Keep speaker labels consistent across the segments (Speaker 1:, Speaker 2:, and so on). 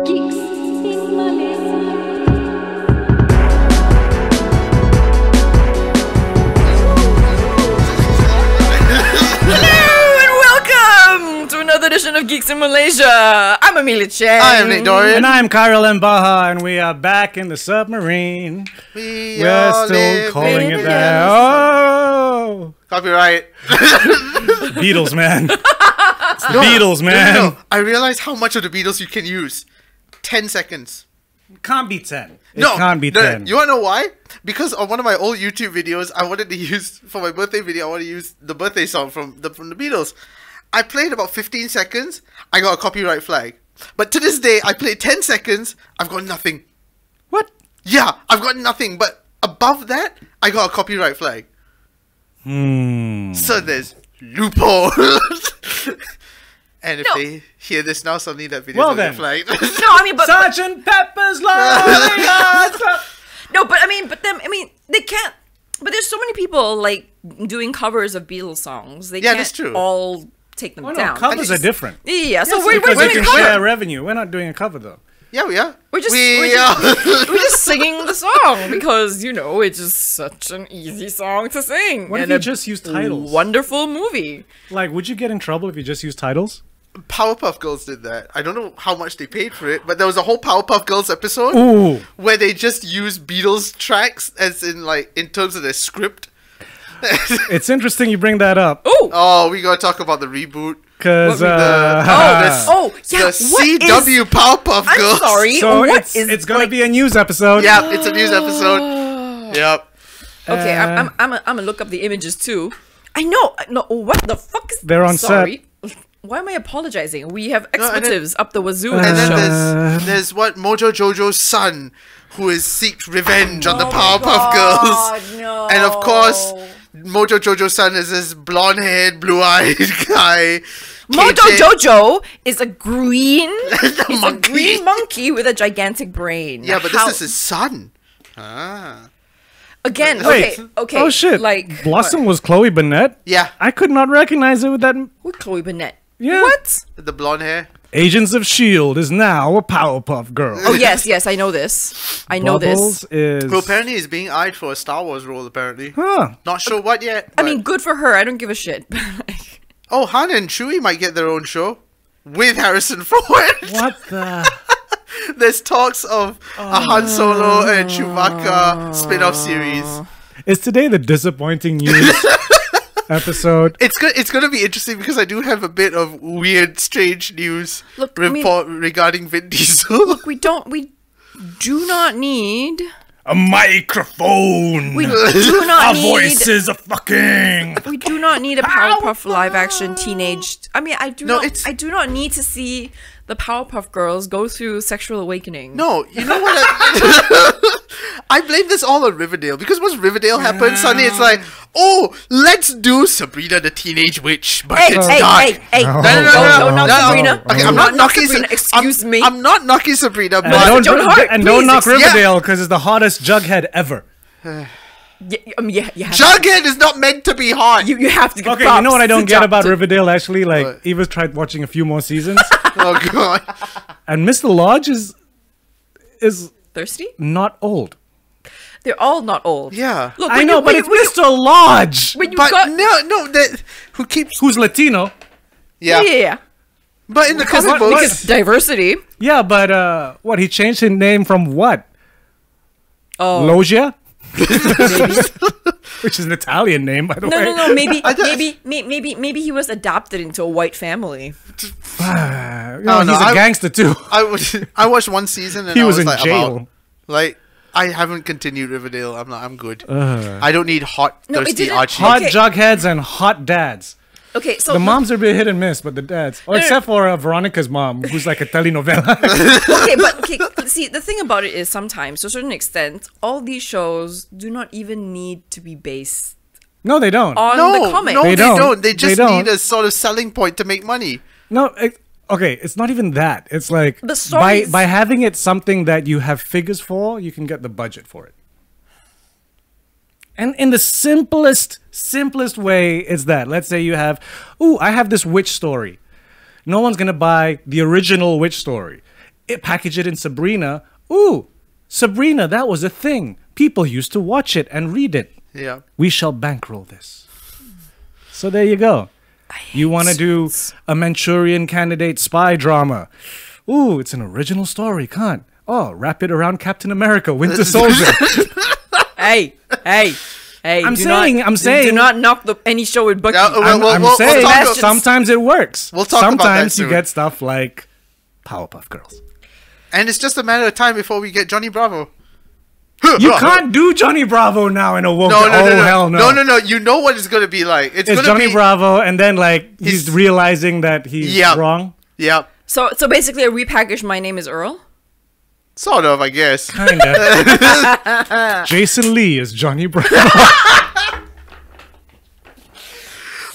Speaker 1: Geeks in Malaysia.
Speaker 2: Another edition of Geeks in Malaysia. I'm Amelia Chen.
Speaker 3: I am Nick Dorian.
Speaker 4: And I'm Kyril M. Baha, and we are back in the submarine. We're still calling it that. Oh!
Speaker 3: Copyright.
Speaker 4: Beatles, man. It's the Beatles, man.
Speaker 3: No. I realized how much of the Beatles you can use. 10 seconds.
Speaker 4: Can't be 10. It
Speaker 3: No,
Speaker 4: can't be 10.
Speaker 3: You want to know why? Because on one of my old YouTube videos, I wanted to use, for my birthday video, I want to use the birthday song from the Beatles. I played about 15 seconds, I got a copyright flag. But to this day, I played 10 seconds, I've got nothing.
Speaker 4: What?
Speaker 3: Yeah, I've got nothing. But above that, I got a copyright flag. So there's loophole. And if they hear this now, suddenly that video will get flagged.
Speaker 2: No, I mean, but
Speaker 4: Sergeant Pepper's Lonely Hearts Club.
Speaker 2: No, but they can't. But there's so many people like doing covers of Beatles songs. They can't
Speaker 3: that's true.
Speaker 2: all take them down.
Speaker 4: Covers are different.
Speaker 2: Yeah, so
Speaker 4: We're
Speaker 2: we're doing
Speaker 4: can
Speaker 2: a cover.
Speaker 4: share revenue. We're not doing a cover though.
Speaker 3: Yeah, we are.
Speaker 2: We're just singing the song because it's just such an easy song to sing.
Speaker 4: What if you just use titles?
Speaker 2: Wonderful movie.
Speaker 4: Like, would you get in trouble if you just use titles?
Speaker 3: Powerpuff Girls did that. I don't know how much they paid for it, but there was a whole Powerpuff Girls episode where they just used Beatles tracks as in terms of their script.
Speaker 4: It's interesting you bring that up.
Speaker 3: Oh, we gotta talk about the reboot.
Speaker 4: Because
Speaker 3: the CW Powerpuff Girls.
Speaker 2: I'm sorry.
Speaker 4: So it's gonna be a news episode.
Speaker 3: Yeah, it's a news episode. Yep.
Speaker 2: Okay, I'm gonna look up the images too. I know. No, what the fuck is?
Speaker 4: They're on
Speaker 2: set. Why am I apologizing? We have expletives up the wazoo.
Speaker 3: And then there's Mojo Jojo's son, who is seeks revenge on the Powerpuff Girls.
Speaker 2: No.
Speaker 3: And of course, Mojo Jojo's son is this blonde-haired, blue-eyed guy.
Speaker 2: Mojo Jojo is a green,
Speaker 3: monkey.
Speaker 2: a green monkey with a gigantic brain.
Speaker 3: Yeah, but this is his son. Ah.
Speaker 2: Again,
Speaker 4: Wait.
Speaker 2: okay.
Speaker 4: Oh shit!
Speaker 2: Like
Speaker 4: Blossom was Chloe Bennett.
Speaker 3: Yeah.
Speaker 4: I could not recognize it with that.
Speaker 2: with Chloe Bennett.
Speaker 4: Yeah.
Speaker 2: What?
Speaker 3: The blonde hair.
Speaker 4: Agents of S.H.I.E.L.D. is now a Powerpuff Girl.
Speaker 2: Oh yes, I know this. I know
Speaker 4: Bubbles
Speaker 2: this.
Speaker 4: is.
Speaker 3: Well, apparently he's being eyed for a Star Wars role, apparently.
Speaker 4: Huh.
Speaker 3: Not sure what yet.
Speaker 2: I mean, good for her. I don't give a shit.
Speaker 3: Oh, Han and Chewie might get their own show. With Harrison Ford.
Speaker 4: What the?
Speaker 3: There's talks of a Han Solo and Chewbacca spin-off series.
Speaker 4: Is today the disappointing news episode?
Speaker 3: It's gonna be interesting because I do have a bit of weird, strange news regarding Vin Diesel.
Speaker 2: we do not need
Speaker 4: A microphone.
Speaker 2: We do not
Speaker 4: Our
Speaker 2: need.
Speaker 4: voices are fucking.
Speaker 2: We do not need a Powerpuff live action teenage. I mean, I do
Speaker 3: No,
Speaker 2: not. I do not need to see the Powerpuff Girls go through sexual awakening.
Speaker 3: No, you know what? I blame this all on Riverdale because once Riverdale happened, suddenly it's like, oh, let's do Sabrina the Teenage Witch, but
Speaker 2: Hey,
Speaker 3: it's
Speaker 2: hey,
Speaker 3: dark.
Speaker 2: hey, hey!
Speaker 4: No.
Speaker 2: Don't knock Sabrina.
Speaker 3: Okay,
Speaker 2: Do
Speaker 3: I'm not knocking
Speaker 2: Sabrina. Excuse me.
Speaker 3: I'm not knocking Sabrina,
Speaker 4: And
Speaker 3: but
Speaker 2: Joan Hart,
Speaker 4: and don't
Speaker 2: please,
Speaker 4: knock
Speaker 3: yeah.
Speaker 4: Riverdale because it's the hottest Jughead ever.
Speaker 2: Yeah.
Speaker 3: Jughead is not meant to be hot.
Speaker 2: You have to. Give
Speaker 4: Okay,
Speaker 2: props
Speaker 4: you know what I don't
Speaker 2: to
Speaker 4: get
Speaker 2: Jug-
Speaker 4: about
Speaker 2: to-
Speaker 4: Riverdale actually? Like,
Speaker 3: What?
Speaker 4: Eva's tried watching a few more seasons,
Speaker 3: Oh god.
Speaker 4: and Mr. Lodge is
Speaker 2: Thirsty?
Speaker 4: not old.
Speaker 2: They're all not old.
Speaker 3: Yeah.
Speaker 2: Look,
Speaker 4: I know, but it's Mr. Lodge,
Speaker 2: when you
Speaker 3: But
Speaker 2: got
Speaker 3: no, that who keeps
Speaker 4: who's Latino.
Speaker 2: yeah.
Speaker 3: But in the comic
Speaker 4: what-
Speaker 3: books,
Speaker 2: Because diversity.
Speaker 4: Yeah, but what? He changed his name from what?
Speaker 2: Oh,
Speaker 4: Logia, which is an Italian name, by the way.
Speaker 2: no. Maybe he was adopted into a white family.
Speaker 4: No,
Speaker 3: no,
Speaker 4: he's a gangster too.
Speaker 3: I watched one season and
Speaker 4: He
Speaker 3: I
Speaker 4: was in
Speaker 3: like,
Speaker 4: jail.
Speaker 3: I haven't continued Riverdale. I'm good. I don't need hot,
Speaker 2: No, it
Speaker 3: thirsty
Speaker 2: didn't-
Speaker 3: Archie.
Speaker 4: Hot
Speaker 2: Okay.
Speaker 4: Jugheads and hot dads.
Speaker 2: Okay, so
Speaker 4: The moms are a bit hit and miss, but the dads, except for Veronica's mom, who's like a telenovela.
Speaker 2: okay, see, the thing about it is sometimes, to a certain extent, all these shows do not even need to be based
Speaker 4: No, they don't.
Speaker 2: on the comic.
Speaker 3: No,
Speaker 4: They
Speaker 3: they
Speaker 4: don't.
Speaker 3: don't. They just
Speaker 4: They don't.
Speaker 3: need a sort of selling point to make money.
Speaker 4: No, okay, it's not even that. It's like
Speaker 2: The stories-
Speaker 4: by having it something that you have figures for, you can get the budget for it. And in the simplest way, it's that. Let's say you have, I have this witch story. No one's going to buy the original witch story. Package it in Sabrina. Sabrina, that was a thing. People used to watch it and read it.
Speaker 3: Yeah.
Speaker 4: We shall bankroll this. So there you go. You want to do a Manchurian Candidate spy drama. It's an original story, can't? Wrap it around Captain America, Winter Soldier.
Speaker 2: Hey.
Speaker 4: I'm saying.
Speaker 2: Do not knock any show with Bucky.
Speaker 4: I'm saying sometimes it works.
Speaker 3: We'll talk about that
Speaker 4: sometimes you
Speaker 3: soon.
Speaker 4: get stuff like Powerpuff Girls.
Speaker 3: And it's just a matter of time before we get Johnny Bravo.
Speaker 4: You can't do Johnny Bravo now in a woke.
Speaker 3: No.
Speaker 4: Hell no.
Speaker 3: No. You know what it's going to be like. It's gonna
Speaker 4: Johnny
Speaker 3: be...
Speaker 4: Bravo, and then like he's realizing that he's wrong.
Speaker 3: Yeah.
Speaker 2: So basically a repackaged My Name is Earl?
Speaker 3: Sort of, I guess.
Speaker 4: Kinda. Jason Lee is Johnny Bravo.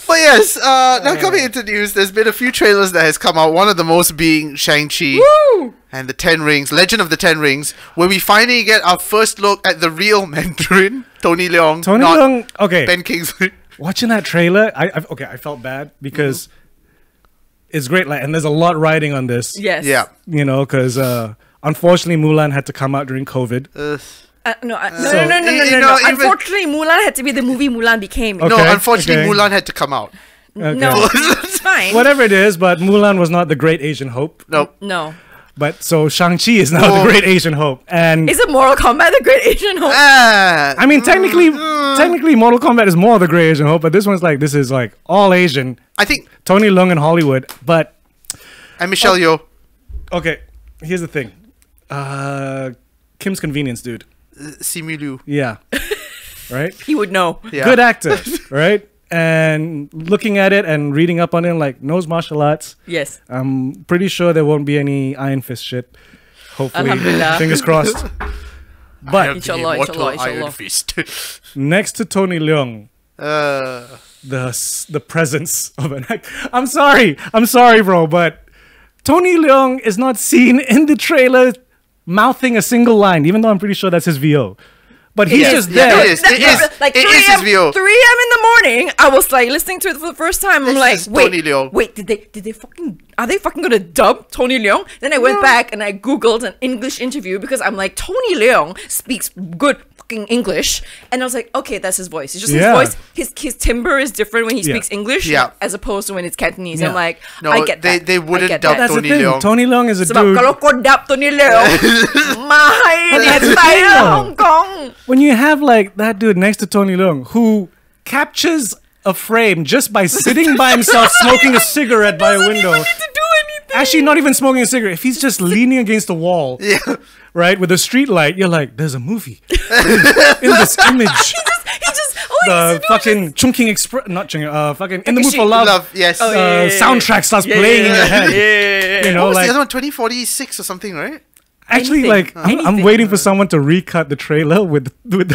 Speaker 3: But yes, now coming into news, there's been a few trailers that has come out. One of the most being Shang-Chi and the Ten Rings, Legend of the Ten Rings, where we finally get our first look at the real Mandarin, Tony Leung.
Speaker 4: Okay.
Speaker 3: Ben Kingsley.
Speaker 4: Watching that trailer, I felt bad because it's great, like, and there's a lot riding on this.
Speaker 2: Yes.
Speaker 3: Yeah.
Speaker 4: You know, because unfortunately Mulan had to come out during COVID.
Speaker 2: No.
Speaker 3: know, even-
Speaker 2: Unfortunately, Mulan had to be the movie Mulan became.
Speaker 4: Okay.
Speaker 3: No, unfortunately,
Speaker 4: okay.
Speaker 3: Mulan had to come out.
Speaker 4: Okay.
Speaker 2: No, it's fine.
Speaker 4: Whatever it is, but Mulan was not the great Asian hope.
Speaker 3: Nope.
Speaker 2: No.
Speaker 4: But so Shang-Chi is now the great Asian hope. And
Speaker 2: Is it Mortal Kombat the great Asian hope?
Speaker 4: I mean, technically, Mortal Kombat is more the great Asian hope, but this is like all Asian.
Speaker 3: I think...
Speaker 4: Tony Leung in Hollywood, but...
Speaker 3: And Michelle Yeoh.
Speaker 4: Okay, here's the thing. Kim's Convenience, dude.
Speaker 3: Simu Liu.
Speaker 4: Yeah. Right?
Speaker 2: He would know.
Speaker 3: Yeah.
Speaker 4: Good actor, right? And looking at it and reading up on him, like, knows martial arts.
Speaker 2: Yes.
Speaker 4: I'm pretty sure there won't be any Iron Fist shit. Hopefully.
Speaker 2: Alhamdulillah.
Speaker 4: Fingers crossed. But
Speaker 2: Inshallah, inshallah.
Speaker 3: Fist.
Speaker 4: next to Tony Leung, the presence of an actor. I'm sorry, bro, but Tony Leung is not seen in the trailer mouthing a single line, even though I'm pretty sure that's his VO. But he's just there.
Speaker 3: It is.
Speaker 2: Like
Speaker 3: It
Speaker 2: 3
Speaker 3: is his VO.
Speaker 2: 3 a.m. in the morning, I was like listening to it for the first time. I'm
Speaker 3: This
Speaker 2: like,
Speaker 3: is Tony Leung.
Speaker 2: wait, are they fucking gonna dub Tony Leung? Then I went back and I googled an English interview because I'm like, Tony Leung speaks good fucking English, and I was like, okay, that's his voice. It's just
Speaker 4: Yeah.
Speaker 2: his voice. His timbre is different when he
Speaker 4: Yeah.
Speaker 2: speaks English,
Speaker 3: Yeah.
Speaker 2: as opposed to when it's Cantonese.
Speaker 4: Yeah.
Speaker 2: I'm like,
Speaker 3: No,
Speaker 2: I get that.
Speaker 3: they wouldn't
Speaker 2: I get
Speaker 3: dub
Speaker 2: that.
Speaker 4: That's
Speaker 3: Tony
Speaker 4: the thing.
Speaker 3: Leung.
Speaker 4: Tony Leung is a
Speaker 2: Sebab
Speaker 4: dude.
Speaker 2: kalau kau dub Tony Leung, mahal saya Hong Kong.
Speaker 4: When you have like that dude next to Tony Leung who captures a frame just by sitting by himself smoking a cigarette by a window.
Speaker 2: Need to do anything.
Speaker 4: Actually, not even smoking a cigarette. If he's just leaning against the wall,
Speaker 3: Yeah.
Speaker 4: right, with a street light, you're like, there's a movie in this image.
Speaker 2: He just all he
Speaker 4: The
Speaker 2: needs to do
Speaker 4: fucking Chungking Express, not Chungking, fucking In the Mood for
Speaker 2: Takeshi.
Speaker 4: Love,
Speaker 3: Love, yes.
Speaker 4: soundtrack starts playing in your head. You know,
Speaker 3: What was
Speaker 4: like
Speaker 3: the other one? 2046 or something, right?
Speaker 4: actually,
Speaker 2: Anything.
Speaker 4: like I'm
Speaker 2: Anything.
Speaker 4: waiting for someone to recut the trailer with In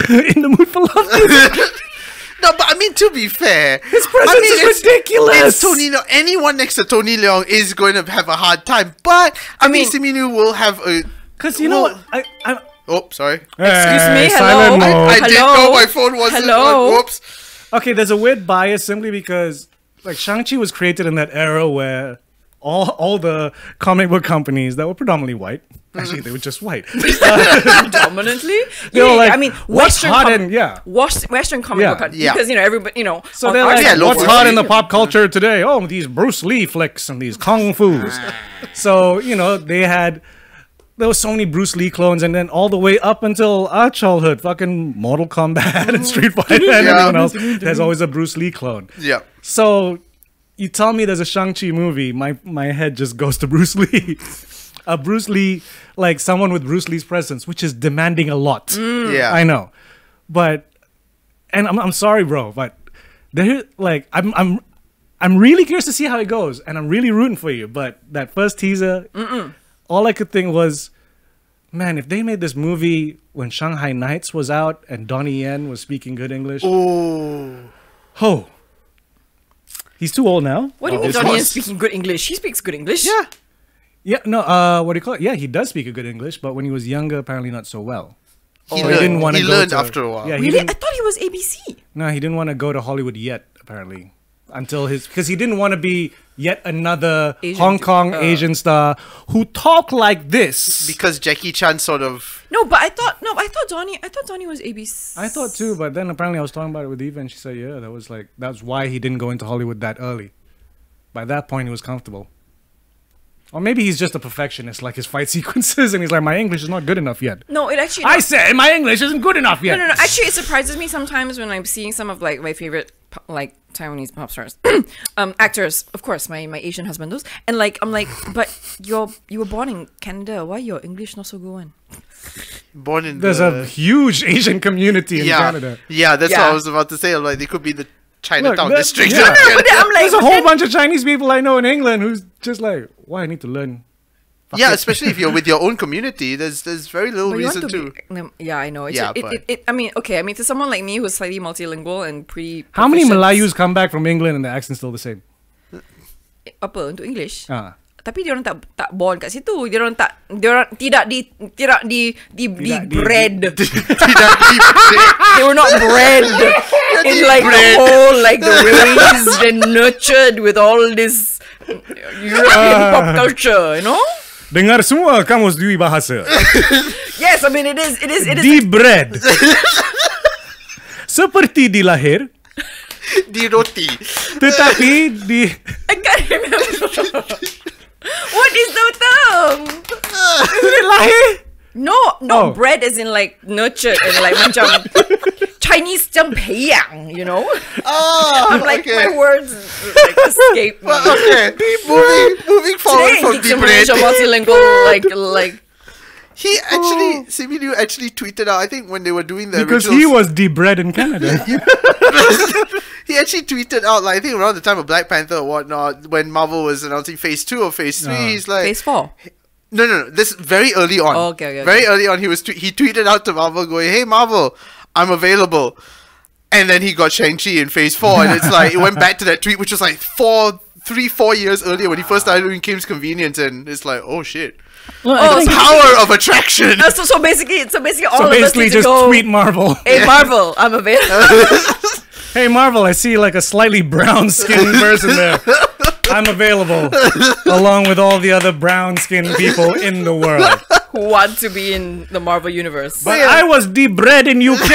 Speaker 4: the Mood for Love.
Speaker 3: No, but I mean, to be fair,
Speaker 4: His presence is ridiculous.
Speaker 3: It's Tony Leung. Anyone next to Tony Leung is going to have a hard time. But I mean,
Speaker 2: mean-
Speaker 3: Simu Liu will have a.
Speaker 4: Because you know what? I
Speaker 3: Oh, sorry.
Speaker 2: Excuse me,
Speaker 4: silent
Speaker 2: hello?
Speaker 4: mode.
Speaker 3: I didn't
Speaker 2: Hello?
Speaker 3: know my phone wasn't.
Speaker 2: Hello?
Speaker 3: Whoops.
Speaker 4: Okay, there's a weird bias simply because like Shang-Chi was created in that era where all the comic book companies that were predominantly white, actually they were just white.
Speaker 2: predominantly.
Speaker 4: They were like,
Speaker 2: I mean,
Speaker 4: what's hot in
Speaker 2: Western comic
Speaker 4: Yeah.
Speaker 2: book,
Speaker 3: Yeah.
Speaker 2: because everybody,
Speaker 4: So
Speaker 2: on
Speaker 4: they're
Speaker 2: our
Speaker 4: like,
Speaker 2: side-
Speaker 3: local
Speaker 4: what's hot in the
Speaker 3: TV.
Speaker 4: pop culture today? Oh, these Bruce Lee flicks and these kung fu's. So, there were so many Bruce Lee clones, and then all the way up until our childhood, fucking Mortal Kombat and Street Fighter and
Speaker 3: Yeah.
Speaker 4: everyone else, there's always a Bruce Lee clone.
Speaker 3: Yeah.
Speaker 4: So, you tell me there's a Shang-Chi movie, my head just goes to Bruce Lee. A Bruce Lee, like someone with Bruce Lee's presence, which is demanding a lot.
Speaker 3: Yeah.
Speaker 4: I know, but and I'm sorry, bro, but there like I'm really curious to see how it goes, and I'm really rooting for you. But that first teaser, all I could think was, man, if they made this movie when Shanghai Nights was out and Donnie Yen was speaking good English, oh, he's too old now.
Speaker 2: What do you mean
Speaker 3: this
Speaker 2: Johnny
Speaker 3: was-
Speaker 2: is speaking good English? He speaks good English.
Speaker 3: Yeah.
Speaker 4: Yeah, no, what do you call it? Yeah, he does speak a good English, but when he was younger, apparently not so well.
Speaker 3: He
Speaker 4: So
Speaker 3: learned,
Speaker 4: didn't wanna
Speaker 3: he
Speaker 4: go
Speaker 3: learned
Speaker 4: to-
Speaker 3: after a while.
Speaker 4: Yeah, he
Speaker 2: Really?
Speaker 4: didn't-
Speaker 2: I thought he was ABC.
Speaker 4: No, he didn't want to go to Hollywood yet, apparently. Because he didn't want to be yet another
Speaker 2: Asian
Speaker 4: Hong Kong Asian star who talked like this.
Speaker 3: Because Jackie Chan sort of.
Speaker 2: No, but I thought Donnie was ABC.
Speaker 4: I thought too, but then apparently I was talking about it with Eva and she said, yeah, that's why he didn't go into Hollywood that early. By that point, he was comfortable. Or maybe he's just a perfectionist, like his fight sequences, and he's like, my English is not good enough yet.
Speaker 2: No, it actually.
Speaker 4: I said my English isn't good enough yet.
Speaker 2: No. Actually, it surprises me sometimes when I'm seeing some of like my favorite like Taiwanese pop stars, actors. Of course, my Asian husband does, and like I'm like, but you were born in Canada. Why your English not so good one?
Speaker 3: Born in.
Speaker 4: There's a huge Asian community in Canada.
Speaker 3: Yeah, that's what I was about to say. Like, they could be the Chinatown
Speaker 4: Look,
Speaker 3: district.
Speaker 4: yeah.
Speaker 2: But then I'm like,
Speaker 4: There's a whole bunch of Chinese people I know in England who's just like, why I need to learn.
Speaker 3: Yeah, especially if you're with your own community, there's very little
Speaker 2: But you
Speaker 3: reason
Speaker 2: want
Speaker 3: to.
Speaker 2: yeah, I know.
Speaker 3: Yeah,
Speaker 2: I mean, to someone like me who's slightly multilingual and pretty.
Speaker 4: How many
Speaker 2: proficient-
Speaker 4: Malayus come back from England and the accent's still the same?
Speaker 2: Apa untuk English?
Speaker 4: Ah.
Speaker 2: Tapi dia orang tak born kat situ. Dia orang tidak di bred. They were not bred in like the whole like the raised and nurtured with all this European pop culture, you know?
Speaker 4: Dengar semua kamus dui bahasa.
Speaker 2: Yes, I mean it is.
Speaker 4: Di-bred. Seperti dilahir,
Speaker 3: Di roti.
Speaker 4: tetapi di...
Speaker 2: I can't remember. What is the term?
Speaker 4: lahir?
Speaker 2: No,
Speaker 4: Oh.
Speaker 2: bread is in like nurtured and like macam Chinese macam培养, you know?
Speaker 3: Oh,
Speaker 2: I'm like,
Speaker 3: okay.
Speaker 2: my words like escape me.
Speaker 3: Okay, moving forward
Speaker 2: Today in
Speaker 3: from
Speaker 2: Geeks
Speaker 3: the
Speaker 2: and
Speaker 3: bread.
Speaker 2: Malaysia multilingual, like
Speaker 3: He actually, Simu actually tweeted out, I think when they were doing the
Speaker 4: Because
Speaker 3: originals,
Speaker 4: he was de-bred in Canada.
Speaker 3: he actually tweeted out, like, I think around the time of Black Panther or whatnot, when Marvel was announcing Phase 2 or Phase 3, he's like...
Speaker 2: phase 4.
Speaker 3: No, this very early on.
Speaker 2: Oh, okay.
Speaker 3: Very early on, he tweeted out to Marvel going, hey Marvel, I'm available. And then he got Shang-Chi in Phase 4, and it's like, it went back to that tweet, which was like 4 years earlier when he first started doing Kim's Convenience, and it's like, oh shit.
Speaker 2: Oh,
Speaker 3: The power of attraction!
Speaker 2: so basically all
Speaker 4: So
Speaker 2: of us
Speaker 4: basically
Speaker 2: need to
Speaker 4: just
Speaker 2: go,
Speaker 4: tweet Marvel.
Speaker 2: hey Marvel, I'm available.
Speaker 4: Hey Marvel, I see like a slightly brown skinned person there. I'm available. Along with all the other brown skinned people in the world.
Speaker 2: Who want to be in the Marvel universe.
Speaker 4: But I was de-bred in UK.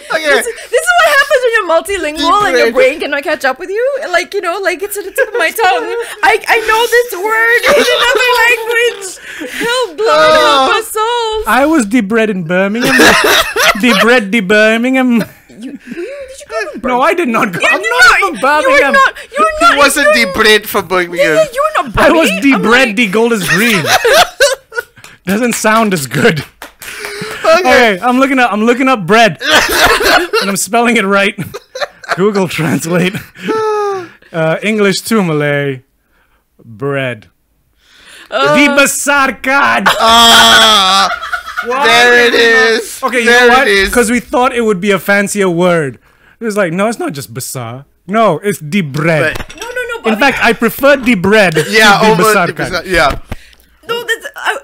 Speaker 3: Okay.
Speaker 2: This is what happens when you're multilingual and your
Speaker 3: Deep
Speaker 2: brain cannot catch up with you. And like, you know, like it's at the tip of my tongue. I know this word in another language. Help, Lord, help our souls.
Speaker 4: I was de-bred in Birmingham. De-bred Birmingham.
Speaker 2: Did you go to
Speaker 4: No, I did not go.
Speaker 2: Yeah,
Speaker 4: I'm
Speaker 2: you're
Speaker 4: not from Birmingham.
Speaker 2: You're not.
Speaker 3: He wasn't the bread from Birmingham.
Speaker 2: Yeah, you were not.
Speaker 4: I was
Speaker 2: Bobby.
Speaker 4: de-bred de-gold is green. Doesn't sound as good. Okay, I'm looking up bread. And I'm spelling it right. Google Translate. English to Malay. Bread. Dibesarkan.
Speaker 3: Ah, there it is.
Speaker 4: Okay, you
Speaker 3: there
Speaker 4: know what?
Speaker 3: it is.
Speaker 4: Because we thought it would be a fancier word. It was like, no, it's not just besar. No, it's de-bread.
Speaker 2: No.
Speaker 4: In fact, I prefer de-bread
Speaker 3: Yeah,
Speaker 4: to
Speaker 3: over
Speaker 4: dibesarkan.
Speaker 3: yeah.
Speaker 2: No,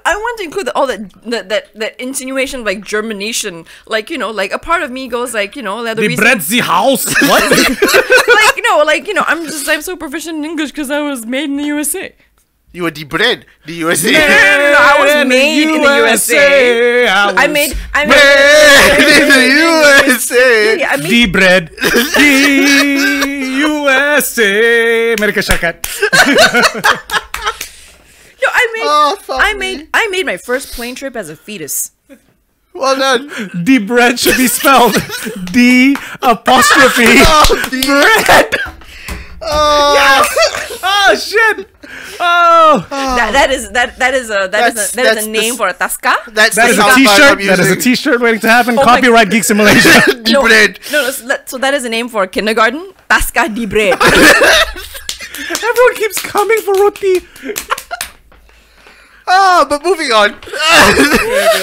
Speaker 2: I want to include all that insinuation of like germination, like, you know, like a part of me goes like, you know, the reason,
Speaker 4: De-bread the house. What?
Speaker 2: like, you know, I'm so proficient in English because I was made in the USA.
Speaker 3: You were the bread, the USA.
Speaker 2: No, I was made in the USA. I made
Speaker 3: Bread in the USA.
Speaker 2: yeah, I made
Speaker 4: De-bread. USA. America Syarikat.
Speaker 2: no,
Speaker 3: Oh, fuck me.
Speaker 2: I made my first plane trip as a fetus.
Speaker 3: Well done.
Speaker 4: De-bread should be spelled D apostrophe
Speaker 3: Oh, the
Speaker 4: bread.
Speaker 3: Oh,
Speaker 4: Oh shit. Oh.
Speaker 2: That is a name for a tasca.
Speaker 3: that's
Speaker 4: That
Speaker 3: the
Speaker 4: is a
Speaker 3: sound bite
Speaker 4: t-shirt.
Speaker 3: I'm
Speaker 4: That is a
Speaker 3: using.
Speaker 4: t-shirt waiting to happen.
Speaker 2: my
Speaker 4: Copyright Geeks in Malaysia.
Speaker 3: The bread.
Speaker 2: No, so that is a name for kindergarten. Tasca di bread.
Speaker 4: Everyone keeps coming for roti.
Speaker 3: Oh, but moving on.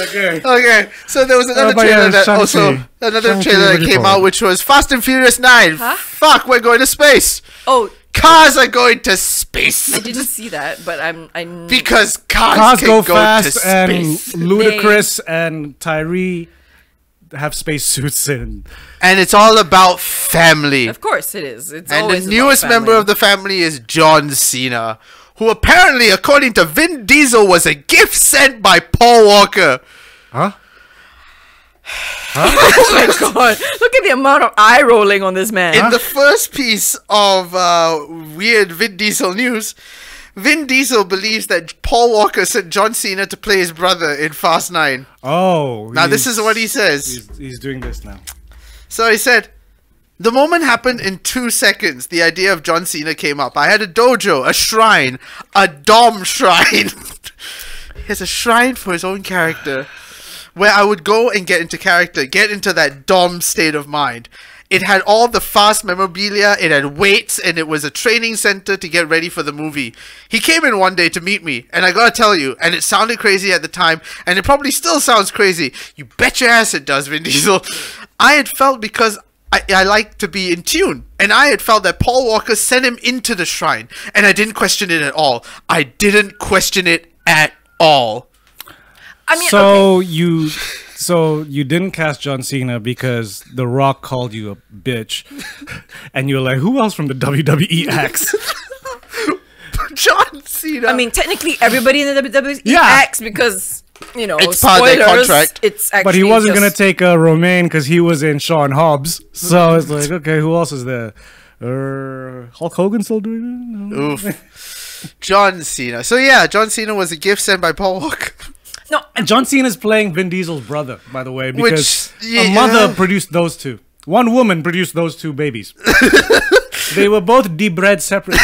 Speaker 4: Okay.
Speaker 3: Okay, so there was another
Speaker 4: but yeah,
Speaker 3: trailer that
Speaker 4: Shang-Chi.
Speaker 3: also another
Speaker 4: Shang-Chi,
Speaker 3: trailer
Speaker 4: what
Speaker 3: that
Speaker 4: do you
Speaker 3: came
Speaker 4: call
Speaker 3: out,
Speaker 4: it?
Speaker 3: which was Fast and Furious 9.
Speaker 2: Huh?
Speaker 3: Fuck, we're going to space.
Speaker 2: Oh,
Speaker 3: Cars are going to space
Speaker 2: I didn't see that, but I
Speaker 3: because cars
Speaker 4: Cars
Speaker 3: can
Speaker 4: go
Speaker 3: go
Speaker 4: fast
Speaker 3: to
Speaker 4: and
Speaker 3: space.
Speaker 4: Ludacris and Tyree have spacesuits and
Speaker 3: And it's all about family.
Speaker 2: Of course it is. It's
Speaker 3: And the
Speaker 2: always about
Speaker 3: newest member
Speaker 2: family.
Speaker 3: of the family is John Cena, who apparently, according to Vin Diesel, was a gift sent by Paul Walker.
Speaker 4: huh?
Speaker 2: Oh my god! Look at the amount of eye rolling on this man.
Speaker 3: In the first piece of weird Vin Diesel news, Vin Diesel believes that Paul Walker sent John Cena to play his brother in Fast 9.
Speaker 4: Oh,
Speaker 3: Now, this is what he says.
Speaker 4: He's doing this now.
Speaker 3: So he said, the moment happened in 2 seconds. The idea of John Cena came up. I had a dojo, a shrine, a Dom shrine. He has a shrine for his own character, where I would go and get into character, get into that Dom state of mind. It had all the fast memorabilia, it had weights, and it was a training center to get ready for the movie. He came in one day to meet me, and I gotta tell you, and it sounded crazy at the time, and it probably still sounds crazy. You bet your ass it does, Vin Diesel. I had felt, because I like to be in tune, and I had felt that Paul Walker sent him into the shrine, and I didn't question it at all. I didn't question it at all.
Speaker 2: I mean,
Speaker 4: So you didn't cast John Cena because The Rock called you a bitch, and you were like, who else from the WWE acts?
Speaker 3: John Cena.
Speaker 2: I mean, technically everybody in the WWE
Speaker 4: Yeah.
Speaker 2: acts because
Speaker 3: It's
Speaker 2: spoilers.
Speaker 3: part of their contract.
Speaker 2: It's actually
Speaker 4: But he wasn't
Speaker 2: just,
Speaker 4: gonna take Romaine because he was in Sean Hobbs. So it's like, okay, who else is there? Hulk Hogan still doing it? No.
Speaker 3: Oof. John Cena. So yeah, John Cena was a gift sent by Paul Walker.
Speaker 2: No,
Speaker 4: And John Cena's playing Vin Diesel's brother, by the way, because
Speaker 3: Which, yeah.
Speaker 4: a mother produced those two. One woman produced those two babies. They were both debred separately.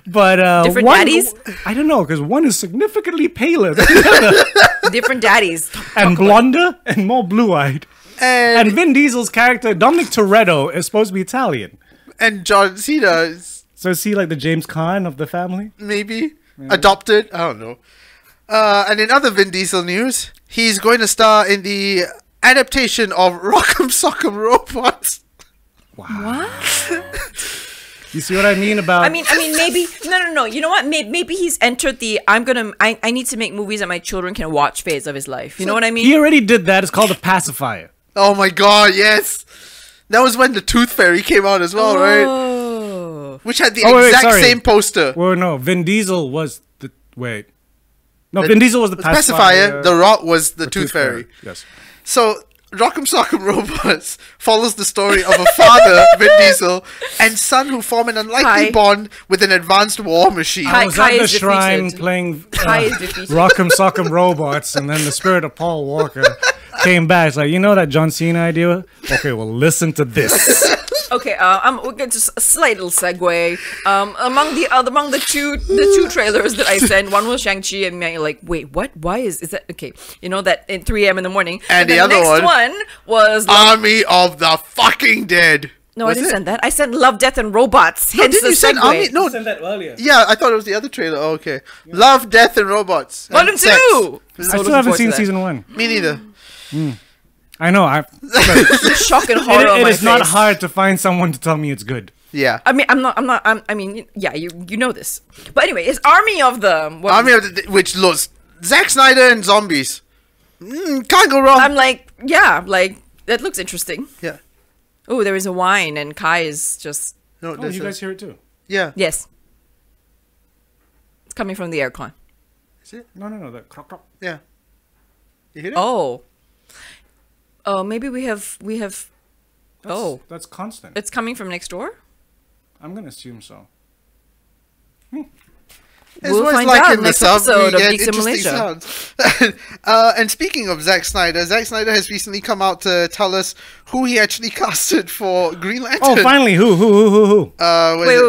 Speaker 4: But
Speaker 2: Different
Speaker 4: one,
Speaker 2: daddies?
Speaker 4: I don't know, because one is significantly paler than the other,
Speaker 2: different daddies.
Speaker 4: and blonder and more blue-eyed.
Speaker 3: And
Speaker 4: And Vin Diesel's character, Dominic Toretto, is supposed to be Italian.
Speaker 3: John Cena is
Speaker 4: So is he like the James Caan of the family?
Speaker 3: maybe adopted. I don't know. And in other Vin Diesel news, he's going to star in the adaptation of Rock'em Sock'em Robots.
Speaker 2: What?
Speaker 4: You see what I mean about...
Speaker 2: I mean, maybe no. You know what? Maybe he's entered the I need to make movies that my children can watch phase of his life. You know what I mean?
Speaker 4: he already did that. It's called a pacifier.
Speaker 3: Oh my god, yes! That was when the Tooth Fairy came out as well, right?
Speaker 2: Oh.
Speaker 3: Which had the
Speaker 4: Oh, wait,
Speaker 3: exact
Speaker 4: sorry.
Speaker 3: same poster.
Speaker 4: Well, no, Vin Diesel was the... Wait. No, Vin Diesel was the
Speaker 3: Pacifier, The Rock was the Tooth Fairy.
Speaker 4: Yes.
Speaker 3: So, Rock'em Sock'em Robots follows the story of a father, Vin Diesel, and son who form an unlikely
Speaker 2: Hi.
Speaker 3: bond with an advanced war machine.
Speaker 2: Hi.
Speaker 4: I was
Speaker 2: Kai
Speaker 4: at the
Speaker 2: is
Speaker 4: shrine
Speaker 2: defeated.
Speaker 4: playing
Speaker 2: Kai is defeated.
Speaker 4: Rock'em Sock'em Robots, and then the spirit of Paul Walker came back. It's like, you know that John Cena idea? Okay, well, listen to this.
Speaker 2: Okay, we're going to a slight little segue. Among the two trailers that I sent, one was Shang-Chi, and you're like, wait, what? Why is that? Okay, you know that in 3 a.m. in the morning.
Speaker 3: And the
Speaker 2: then
Speaker 3: other
Speaker 2: next
Speaker 3: one
Speaker 2: was
Speaker 3: Army of the fucking Dead.
Speaker 2: no,
Speaker 3: Was
Speaker 2: I didn't
Speaker 3: it?
Speaker 2: send that. I sent Love, Death, and Robots.
Speaker 3: No,
Speaker 2: Hence
Speaker 3: didn't
Speaker 2: the
Speaker 3: you send
Speaker 2: segue.
Speaker 3: Army? No,
Speaker 4: Sent that earlier.
Speaker 3: yeah, I thought it was the other trailer. Oh, okay. Love, Death, and Robots.
Speaker 2: Volume
Speaker 3: And sex.
Speaker 2: 2.
Speaker 4: I still haven't seen season 1.
Speaker 3: Me neither.
Speaker 4: I know.
Speaker 2: Shock and horror. on
Speaker 4: It
Speaker 2: my
Speaker 4: is not
Speaker 2: face.
Speaker 4: hard to find someone to tell me it's good.
Speaker 3: Yeah.
Speaker 2: I mean, I mean, yeah, you know this. But anyway, it's Army of the. What,
Speaker 3: Army of the which looks Zack Snyder and zombies. Can't go wrong.
Speaker 2: I'm like, yeah, like that looks interesting.
Speaker 3: yeah.
Speaker 2: Oh, there is a wine, and Kai is just
Speaker 3: No,
Speaker 4: Oh,
Speaker 3: there's
Speaker 4: you
Speaker 3: a-
Speaker 4: guys hear it too?
Speaker 3: yeah.
Speaker 2: yes. It's coming from the aircon.
Speaker 3: Is it?
Speaker 4: No, the crop crop.
Speaker 3: Yeah. You hear it?
Speaker 2: Oh. Oh, maybe we have. Oh,
Speaker 4: That's constant.
Speaker 2: it's coming from next door.
Speaker 4: I'm gonna assume so.
Speaker 3: It's
Speaker 2: We'll
Speaker 3: always
Speaker 2: find
Speaker 3: like
Speaker 2: out
Speaker 3: in the
Speaker 2: next
Speaker 3: sub,
Speaker 2: episode
Speaker 3: we
Speaker 2: of
Speaker 3: get
Speaker 2: Geeks in
Speaker 3: interesting
Speaker 2: Malaysia.
Speaker 3: sounds. And speaking of Zack Snyder has recently come out to tell us who he actually casted for Green Lantern.
Speaker 4: Oh, finally! Who?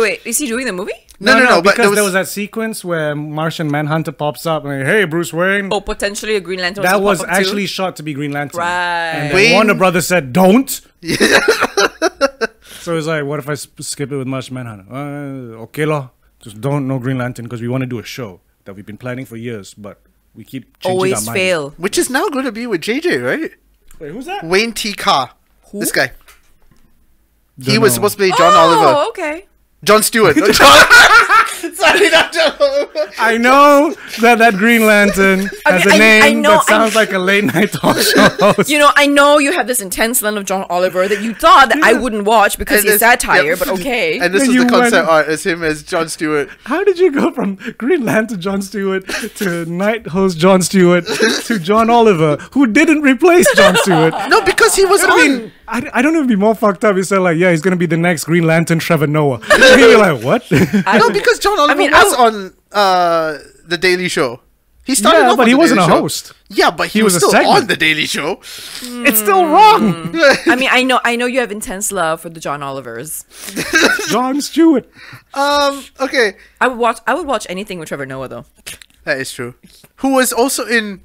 Speaker 2: Wait. Is he doing the movie?
Speaker 3: No, but
Speaker 4: because
Speaker 3: there was,
Speaker 4: that sequence where Martian Manhunter pops up and hey, Bruce Wayne.
Speaker 2: Oh, potentially a Green Lantern.
Speaker 4: that was
Speaker 2: supposed to pop up
Speaker 4: actually
Speaker 2: too?
Speaker 4: shot to be Green Lantern.
Speaker 2: Right.
Speaker 4: And then
Speaker 3: Wayne-
Speaker 4: Warner Brothers said, "Don't." So it's like, what if I skip it with Martian Manhunter? Okay, lah. Just don't know Green Lantern because we want to do a show that we've been planning for years, but we keep changing our
Speaker 2: Always
Speaker 4: minds.
Speaker 2: fail.
Speaker 3: which is now going to be with JJ, right?
Speaker 4: Wait, who's that?
Speaker 3: Wayne T. Carr. This guy. He
Speaker 4: Don't
Speaker 3: was
Speaker 4: know.
Speaker 3: supposed to play John Oliver.
Speaker 2: Oh, okay.
Speaker 3: John Stewart. Not John. Sorry, not John Oliver.
Speaker 4: I know that Green Lantern has
Speaker 2: mean,
Speaker 4: a name
Speaker 2: I know-
Speaker 4: that sounds like a late night talk show host.
Speaker 2: You know, I know you have this intense love of John Oliver that you thought that I wouldn't watch because
Speaker 3: And
Speaker 2: he's
Speaker 3: this-
Speaker 2: satire,
Speaker 3: yep.
Speaker 2: but okay.
Speaker 3: And this
Speaker 4: And
Speaker 3: was
Speaker 4: you
Speaker 3: the concept
Speaker 4: went-
Speaker 3: art as him as Jon Stewart.
Speaker 4: How did you go from Green Lantern John Stewart to night host John Stewart to John Oliver, who didn't replace John Stewart?
Speaker 3: No, because he was
Speaker 4: I
Speaker 3: on.
Speaker 4: mean, I don't know if it'd be more fucked up. You said like, yeah, he's gonna be the next Green Lantern Trevor Noah. And you're like, what?
Speaker 3: No, because John Oliver
Speaker 2: mean,
Speaker 3: was on The Daily Show. He started
Speaker 4: Yeah,
Speaker 3: off
Speaker 4: but
Speaker 3: on
Speaker 4: he
Speaker 3: The
Speaker 4: wasn't
Speaker 3: Daily
Speaker 4: a
Speaker 3: Show.
Speaker 4: host.
Speaker 3: Yeah, but he was
Speaker 4: was a
Speaker 3: still
Speaker 4: segment.
Speaker 3: on The Daily Show.
Speaker 4: It's still wrong.
Speaker 2: I mean, I know you have intense love for the John Olivers.
Speaker 4: John Stewart.
Speaker 3: Okay.
Speaker 2: I would watch anything with Trevor Noah though.
Speaker 3: That is true. Who was also in...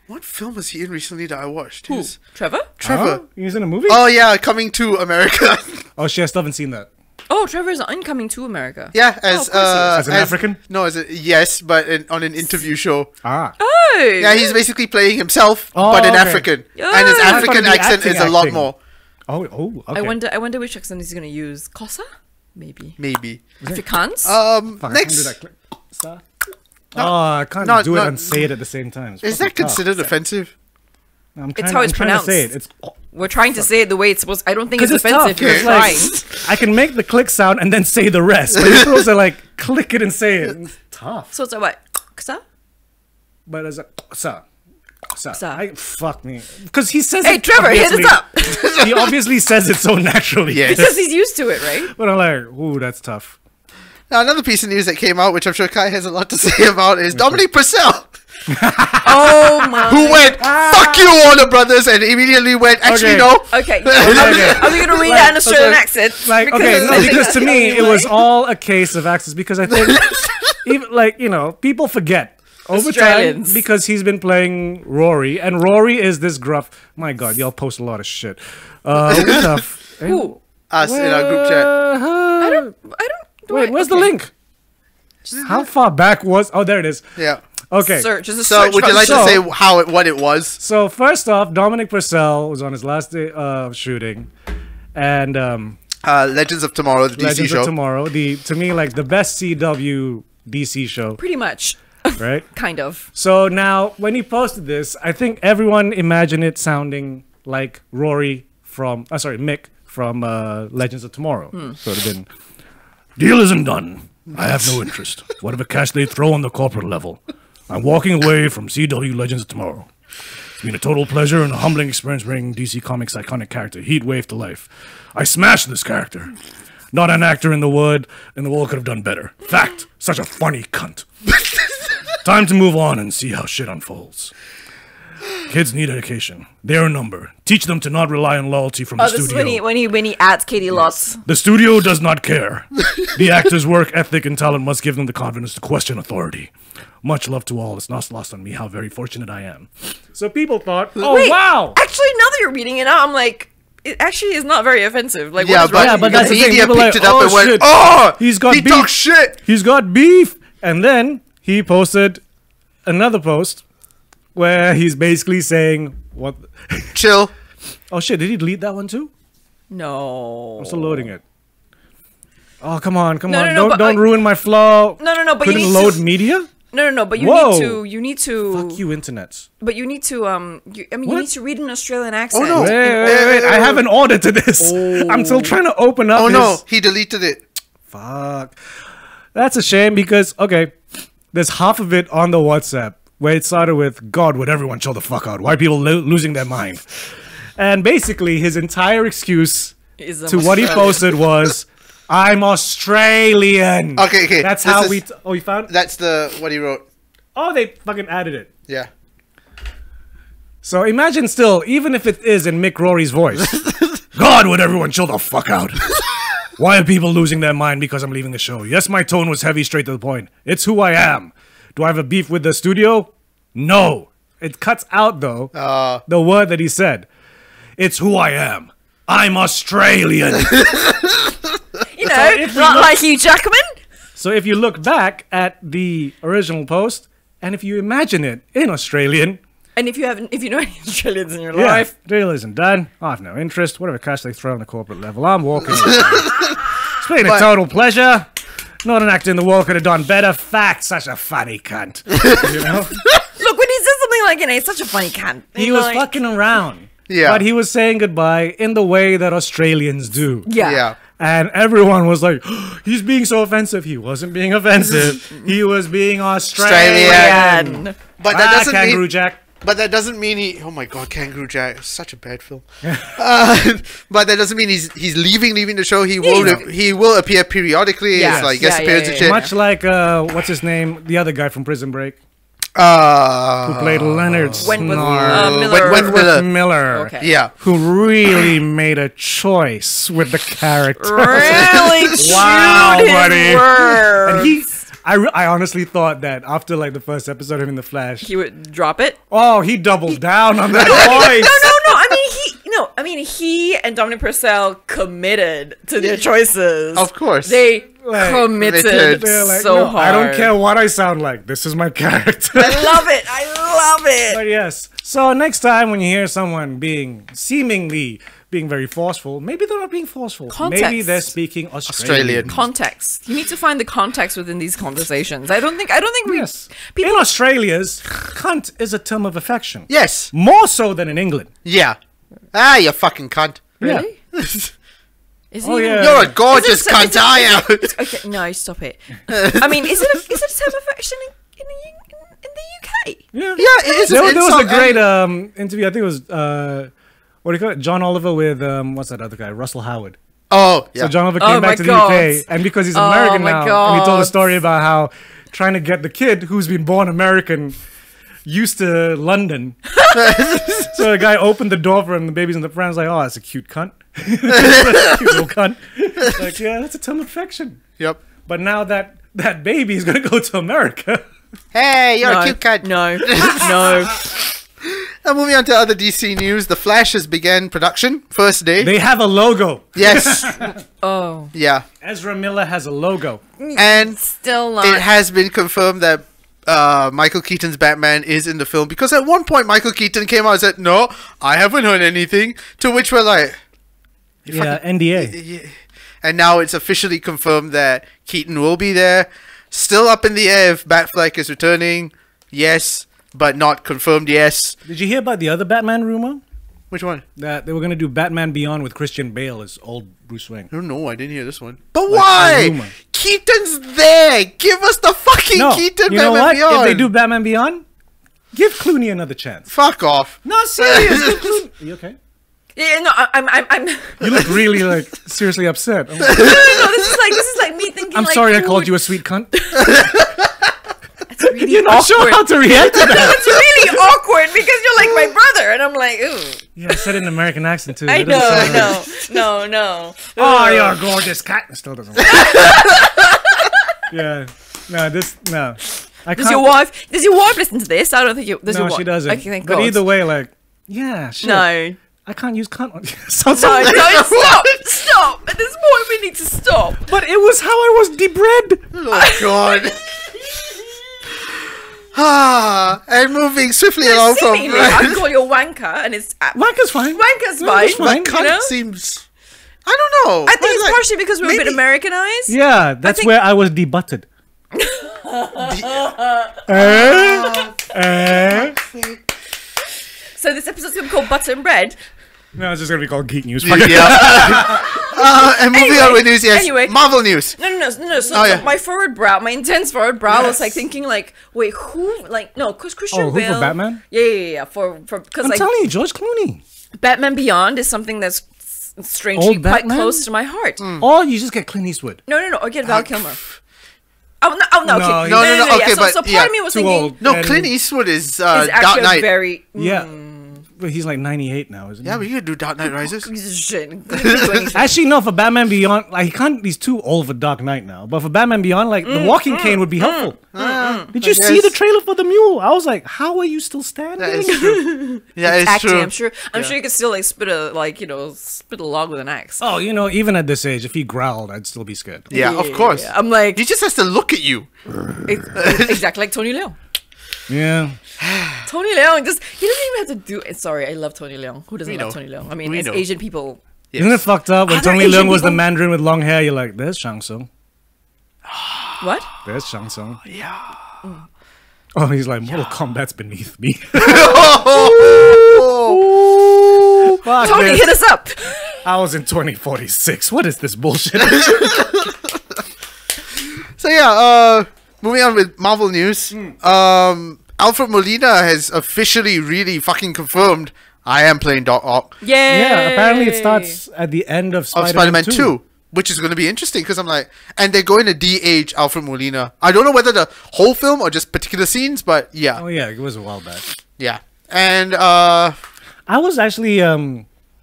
Speaker 3: What film was he in recently that I watched? He
Speaker 2: Who?
Speaker 3: was-
Speaker 2: Trevor?
Speaker 3: Trevor.
Speaker 4: Huh? He's in a movie.
Speaker 3: Oh, yeah, Coming to America.
Speaker 4: Oh shit, I still haven't seen that.
Speaker 2: Oh, Trevor's incoming to America.
Speaker 3: Yeah, as
Speaker 2: of course he is.
Speaker 4: As an African?
Speaker 3: No, yes, but on an interview show.
Speaker 4: Ah.
Speaker 2: Oh.
Speaker 3: Yeah, he's basically playing himself,
Speaker 4: Oh,
Speaker 3: but an
Speaker 4: okay.
Speaker 3: African,
Speaker 2: Yeah.
Speaker 3: and his
Speaker 2: I
Speaker 4: thought
Speaker 3: African
Speaker 4: it'd be
Speaker 3: accent is a lot
Speaker 4: acting.
Speaker 3: more.
Speaker 4: Oh, okay.
Speaker 2: I wonder which accent he's gonna use. Kosa? Maybe.
Speaker 3: Maybe.
Speaker 2: Afrikaans?
Speaker 4: Fuck, I can't do
Speaker 3: Next,
Speaker 4: that click. Sir? Oh, I can't
Speaker 3: no,
Speaker 4: do it
Speaker 3: no.
Speaker 4: and say it at the same time. It's
Speaker 3: is that
Speaker 4: fucking tough.
Speaker 3: considered offensive?
Speaker 4: I'm
Speaker 2: It's how it's
Speaker 4: I'm trying to say it.
Speaker 2: pronounced.
Speaker 4: It's
Speaker 2: We're trying to say it the way it's supposed. I don't think it's
Speaker 4: because it's
Speaker 2: offensive.
Speaker 4: tough.
Speaker 2: You're
Speaker 3: Okay.
Speaker 2: trying.
Speaker 4: I can make the click sound and then say the rest. But you're supposed to like click it and say it. It's tough.
Speaker 2: So it's like what? Kosa?
Speaker 4: But as a sir.
Speaker 2: Sir.
Speaker 4: Fuck me. Because he says
Speaker 2: Hey,
Speaker 4: it
Speaker 2: Trevor, hit us
Speaker 4: obviously-
Speaker 2: up.
Speaker 4: He obviously says it so naturally.
Speaker 3: Yes.
Speaker 2: Because he's used to it, right?
Speaker 4: But I'm like, ooh, that's tough.
Speaker 3: Now, another piece of news that came out, which I'm sure Kai has a lot to say about, is Dominic Purcell,
Speaker 2: Oh my.
Speaker 3: who went, "Fuck you, Warner Brothers," and immediately went, "Actually,
Speaker 4: Okay.
Speaker 3: no."
Speaker 2: Okay.
Speaker 4: Okay.
Speaker 2: Are we gonna read that in Australian accent?
Speaker 4: Like, okay, no, because to me, it was all a case of access because I think, even like, you know, people forget over time
Speaker 2: Australians.
Speaker 4: because he's been playing Rory, and Rory is this gruff. My God, y'all post a lot of shit. What the
Speaker 2: Who?
Speaker 3: Us in our group chat.
Speaker 2: I don't.
Speaker 4: Wait, where's the
Speaker 2: okay.
Speaker 4: link? How far back was? Oh, there it is.
Speaker 3: Yeah.
Speaker 4: Okay.
Speaker 2: Search. Just a
Speaker 3: So,
Speaker 2: search
Speaker 3: would you like
Speaker 2: function.
Speaker 3: to say what it was?
Speaker 4: So first off, Dominic Purcell was on his last day of shooting, and
Speaker 3: Legends of Tomorrow, the DC
Speaker 4: Legends
Speaker 3: show.
Speaker 4: of Tomorrow, to me like the best CW DC show,
Speaker 2: Pretty much.
Speaker 4: right?
Speaker 2: Kind of.
Speaker 4: So now, when he posted this, I think everyone imagined it sounding like Rory from, Mick from Legends of Tomorrow. So it would have been, deal isn't done. I have no interest. Whatever cash they throw on the corporate level. I'm walking away from CW Legends of Tomorrow. It's been a total pleasure and a humbling experience bringing DC Comics' iconic character, Heatwave, to life. I smashed this character. Not an actor in the world could have done better. Fact, such a funny cunt. Time to move on and see how shit unfolds. Kids need education. They're a number. Teach them to not rely on loyalty from the
Speaker 2: Oh, this is
Speaker 4: studio.
Speaker 2: when he adds Katie Lotz.
Speaker 4: The studio does not care. The actor's work ethic and talent must give them the confidence to question authority. Much love to all. It's not lost on me how very fortunate I am. So people thought, oh
Speaker 2: Wait,
Speaker 4: wow.
Speaker 2: Actually, now that you're reading it out, I'm like, it actually is not very offensive. Like,
Speaker 3: Yeah,
Speaker 2: what is
Speaker 3: but,
Speaker 2: wrong
Speaker 4: Yeah,
Speaker 2: with
Speaker 4: but
Speaker 2: you
Speaker 4: that's
Speaker 3: the
Speaker 4: the
Speaker 2: guys?
Speaker 4: thing.
Speaker 3: media
Speaker 4: People are
Speaker 3: picked
Speaker 4: like,
Speaker 3: it up
Speaker 4: oh,
Speaker 3: and went,
Speaker 4: shit.
Speaker 3: "Oh,
Speaker 4: He's got
Speaker 3: he
Speaker 4: beef.
Speaker 3: talks shit."
Speaker 4: He's got beef. And then he posted another post where he's basically saying, what?
Speaker 3: Chill.
Speaker 4: Oh shit, did he delete that one too?
Speaker 2: No.
Speaker 4: I'm still loading it. Oh, come on.
Speaker 2: No, but,
Speaker 4: Don't ruin my flow.
Speaker 2: No, but you
Speaker 4: Couldn't
Speaker 2: need
Speaker 4: load
Speaker 2: to.
Speaker 4: media?
Speaker 2: No, but
Speaker 4: Whoa.
Speaker 2: you need to.
Speaker 4: Fuck you, internets.
Speaker 2: But you need to. You
Speaker 4: What?
Speaker 2: need to read an Australian accent.
Speaker 3: no.
Speaker 4: Wait. I have an order to this. I'm still trying to open up
Speaker 3: Oh
Speaker 4: his...
Speaker 3: no, he deleted it.
Speaker 4: Fuck. That's a shame because, okay, there's half of it on the WhatsApp where it started with, God, would everyone chill the fuck out? Why are people losing their mind? And basically, his entire excuse
Speaker 2: Is
Speaker 4: to what he posted was, I'm Australian.
Speaker 3: Okay.
Speaker 4: That's
Speaker 3: This
Speaker 4: how
Speaker 3: is-
Speaker 4: we... Oh, you found?
Speaker 3: That's what he wrote.
Speaker 4: Oh, they fucking added it.
Speaker 3: Yeah.
Speaker 4: So imagine still, even if it is in Mick Rory's voice, God, would everyone chill the fuck out? Why are people losing their mind because I'm leaving the show? Yes, my tone was heavy, straight to the point. It's who I am. Do I have a beef with the studio? No. It cuts out, though, the word that he said. It's who I am. I'm Australian.
Speaker 2: You know,
Speaker 4: if we
Speaker 2: not
Speaker 4: look-
Speaker 2: like Hugh Jackman.
Speaker 4: So if you look back at the original post, and if you imagine it in Australian,
Speaker 2: And if you know any Australians in your
Speaker 4: yeah,
Speaker 2: life,
Speaker 4: deal isn't done. I have no interest. Whatever cash they throw on the corporate level, I'm walking away. It's been a total pleasure. Not an actor in the world could have done better. Fact, such a funny cunt. You know?
Speaker 2: Look, when he says something like, he's such a funny cunt.
Speaker 4: He was fucking around.
Speaker 3: Yeah.
Speaker 4: But he was saying goodbye in the way that Australians do.
Speaker 2: Yeah.
Speaker 4: And everyone was like, he's being so offensive. He wasn't being offensive. He was being Australian.
Speaker 3: But that doesn't
Speaker 4: Kangaroo
Speaker 3: mean.
Speaker 4: Jack.
Speaker 3: But that doesn't mean he. Oh my God, Kangaroo Jack, such a bad film. But that doesn't mean he's leaving the show. He will appear periodically.
Speaker 2: Yeah.
Speaker 3: It's like guest appearance and shit.
Speaker 4: Much like what's his name, the other guy from Prison Break, who played Leonard
Speaker 2: Wentworth
Speaker 4: Snarl.
Speaker 3: Wentworth
Speaker 4: Miller.
Speaker 2: Okay.
Speaker 3: Yeah.
Speaker 4: Who really made a choice with the character.
Speaker 2: Really
Speaker 4: Wow,
Speaker 2: chewed his
Speaker 4: buddy.
Speaker 2: words.
Speaker 4: And I honestly thought that after like the first episode of him in the Flash,
Speaker 2: He would drop it.
Speaker 4: he doubled down on that voice.
Speaker 2: No. I mean, he and Dominic Purcell committed to their choices.
Speaker 3: Of course.
Speaker 2: They
Speaker 3: committed.
Speaker 2: committed
Speaker 4: They're like,
Speaker 2: so
Speaker 4: no,
Speaker 2: hard.
Speaker 4: I don't care what I sound like. This is my character.
Speaker 2: I love it. I love it.
Speaker 4: But yes. So next time when you hear someone seemingly being very forceful, maybe they're not being forceful.
Speaker 2: Context.
Speaker 4: Maybe they're speaking Australian.
Speaker 2: Context. You need to find the context within these conversations. I don't think
Speaker 4: Yes.
Speaker 2: people.
Speaker 4: In Australia's, cunt is a term of affection.
Speaker 3: Yes.
Speaker 4: More so than in England.
Speaker 3: Yeah. Ah, you fucking cunt.
Speaker 2: Really?
Speaker 4: Yeah.
Speaker 2: Is
Speaker 4: Oh,
Speaker 2: it
Speaker 4: yeah.
Speaker 3: You're a gorgeous
Speaker 2: Is it-
Speaker 3: cunt, are you?
Speaker 2: Okay, no, stop it. I mean, is it a term of affection in the UK?
Speaker 4: Yeah.
Speaker 3: Yeah, it is.
Speaker 4: There was a
Speaker 3: insult
Speaker 4: great
Speaker 3: and-
Speaker 4: interview. I think it was what do you call it? John Oliver with what's that other guy? Russell Howard.
Speaker 3: Oh, yeah.
Speaker 4: So John Oliver
Speaker 2: Oh
Speaker 4: came
Speaker 2: my
Speaker 4: back to the
Speaker 2: God.
Speaker 4: UK, and because he's
Speaker 2: Oh
Speaker 4: American
Speaker 2: my
Speaker 4: now, and he told a
Speaker 2: God.
Speaker 4: story about how trying to get the kid who's been born American used to London. So the guy opened the door for him. The baby's in the front. I was like, "Oh, that's a cute cunt, cute little cunt." Like, yeah, that's a term of affection.
Speaker 3: Yep.
Speaker 4: But now that baby is gonna go to America.
Speaker 3: Hey, you're
Speaker 2: No,
Speaker 3: a cute cunt.
Speaker 2: no, no.
Speaker 3: Now moving on to other DC news. The Flash has begun production. First day.
Speaker 4: They have a logo.
Speaker 3: Yes.
Speaker 2: Oh,
Speaker 3: Yeah.
Speaker 4: Ezra Miller has a logo.
Speaker 3: And
Speaker 2: still not.
Speaker 3: it has been confirmed that Michael Keaton's Batman is in the film, because at one point Michael Keaton came out and said, "No, I haven't heard anything." To which we're like,
Speaker 4: Yeah, NDA.
Speaker 3: yeah. And now it's officially confirmed that Keaton will be there. Still up in the air if Batfleck is returning. Yes, but not confirmed. Yes.
Speaker 4: Did you hear about the other Batman rumor?
Speaker 3: Which one?
Speaker 4: That they were gonna do Batman Beyond with Christian Bale as old Bruce Wayne.
Speaker 3: I don't know. I didn't hear this one. But
Speaker 4: Like, a
Speaker 3: why?
Speaker 4: rumor.
Speaker 3: Keaton's there. Give us the fucking
Speaker 4: No,
Speaker 3: Keaton
Speaker 4: you know
Speaker 3: Batman
Speaker 4: what?
Speaker 3: Beyond.
Speaker 4: If they do Batman Beyond, give Clooney another chance.
Speaker 3: Fuck off.
Speaker 4: No, serious. Give Clooney- Are you okay?
Speaker 2: Yeah, no, I'm.
Speaker 4: You look really like seriously upset.
Speaker 2: No, this is like me thinking.
Speaker 4: I'm
Speaker 2: like,
Speaker 4: sorry I
Speaker 2: who
Speaker 4: called
Speaker 2: would-
Speaker 4: you a sweet cunt.
Speaker 2: It's really
Speaker 4: You're not
Speaker 2: awkward.
Speaker 4: sure how to react to that.
Speaker 2: It's really awkward because you're like my brother, and I'm like, ooh.
Speaker 4: Yeah, I said it in American accent too.
Speaker 2: I
Speaker 4: It doesn't
Speaker 2: know,
Speaker 4: sound right.
Speaker 2: no.
Speaker 4: Oh, you're a gorgeous cat. It still doesn't work. Yeah. No. I
Speaker 2: Does your wife listen to this? I don't think you. Does
Speaker 4: No,
Speaker 2: your wife?
Speaker 4: she doesn't.
Speaker 2: Okay, thank
Speaker 4: But
Speaker 2: God.
Speaker 4: either way, like, yeah, shit.
Speaker 2: No.
Speaker 4: I can't use cunt. on- Sounds
Speaker 2: No,
Speaker 4: so-
Speaker 2: stop! At this point, we need to stop.
Speaker 4: But it was how I was debred.
Speaker 3: Oh God. And moving swiftly along from
Speaker 2: Seemingly, I call you a wanker, and it's
Speaker 4: Wanker's fine.
Speaker 2: wanker's
Speaker 4: Wanker's
Speaker 2: fine.
Speaker 4: fine.
Speaker 2: You know?
Speaker 3: seems. I don't know.
Speaker 2: I think it's
Speaker 3: Like,
Speaker 2: partially because we're a bit
Speaker 3: maybe-
Speaker 2: Americanized.
Speaker 4: Yeah, that's
Speaker 2: think-
Speaker 4: where I was debutted.
Speaker 2: So this episode's gonna be called Butter and Bread.
Speaker 4: No, it's just gonna be called Geek News.
Speaker 3: Yeah. And moving on with news, yes.
Speaker 2: Anyway.
Speaker 3: Marvel news.
Speaker 2: No. So,
Speaker 3: Oh, yeah.
Speaker 2: my forward brow, my intense forward brow was like thinking like, wait, who? Like, no, because Christian
Speaker 4: Oh, who, for
Speaker 2: Bale.
Speaker 4: Batman?
Speaker 2: Yeah. For because
Speaker 4: I'm
Speaker 2: like
Speaker 4: telling you, George Clooney.
Speaker 2: Batman Beyond is something that's strangely
Speaker 4: Old
Speaker 2: quite
Speaker 4: Batman?
Speaker 2: close to my heart.
Speaker 4: Or you just get Clint Eastwood.
Speaker 2: No. Or get Val Kilmer. Oh no.
Speaker 4: No,
Speaker 2: Okay.
Speaker 4: no,
Speaker 3: no,
Speaker 2: Yeah.
Speaker 3: okay,
Speaker 2: So
Speaker 3: but
Speaker 2: part
Speaker 3: yeah,
Speaker 2: of me was
Speaker 4: too
Speaker 2: thinking
Speaker 4: old.
Speaker 3: No,
Speaker 4: And-
Speaker 3: Clint Eastwood is
Speaker 2: is
Speaker 3: Dark
Speaker 2: actually a
Speaker 3: Knight.
Speaker 2: very
Speaker 4: Yeah. But he's like 98 now, isn't he?
Speaker 3: Yeah, but you could do Dark Knight Rises.
Speaker 2: piece of shit.
Speaker 4: Actually, no, for Batman Beyond, like, he can't, he's too old for Dark Knight now. But for Batman Beyond, like, the walking cane would be helpful. Did you see
Speaker 3: Yes.
Speaker 4: the trailer for the mule? I was like, how are you still standing?
Speaker 3: That is true. Yeah, it's
Speaker 2: Acting,
Speaker 3: true.
Speaker 2: I'm sure you could still like spit a log with an axe.
Speaker 4: Oh, you know, even at this age, if he growled, I'd still be scared.
Speaker 3: Yeah, of course.
Speaker 2: I'm like
Speaker 3: He just has to look at you.
Speaker 2: exactly like Tony Leung.
Speaker 4: Yeah.
Speaker 2: Tony Leung just he doesn't even have to do it. Sorry, I love Tony Leung. Who doesn't
Speaker 3: We
Speaker 2: love
Speaker 3: know.
Speaker 2: Tony Leung? I mean,
Speaker 3: We
Speaker 2: as
Speaker 3: know.
Speaker 2: Asian people.
Speaker 4: Isn't it fucked up when
Speaker 2: Other
Speaker 4: Tony
Speaker 2: Asian
Speaker 4: Leung was the
Speaker 2: people-
Speaker 4: Mandarin with long hair? You're like, there's Shang Tsung.
Speaker 2: What?
Speaker 4: There's Shang Tsung.
Speaker 3: Yeah.
Speaker 4: Oh, he's like, Mortal Kombat's beneath me. Fuck
Speaker 2: Tony,
Speaker 4: this.
Speaker 2: hit us up.
Speaker 4: I was in 2046. What is this bullshit?
Speaker 3: So yeah, moving on with Marvel news. Alfred Molina has officially really fucking confirmed I am playing Doc Ock
Speaker 2: Yay!
Speaker 4: Yeah, apparently it starts at the end of
Speaker 3: of
Speaker 4: Spider-Man,
Speaker 3: Spider-Man 2, which is going to be interesting because I'm like, and they're going to de-age Alfred Molina. I don't know whether the whole film or just particular scenes, but yeah,
Speaker 4: Oh yeah, it was a while back.
Speaker 3: yeah. And
Speaker 4: I was actually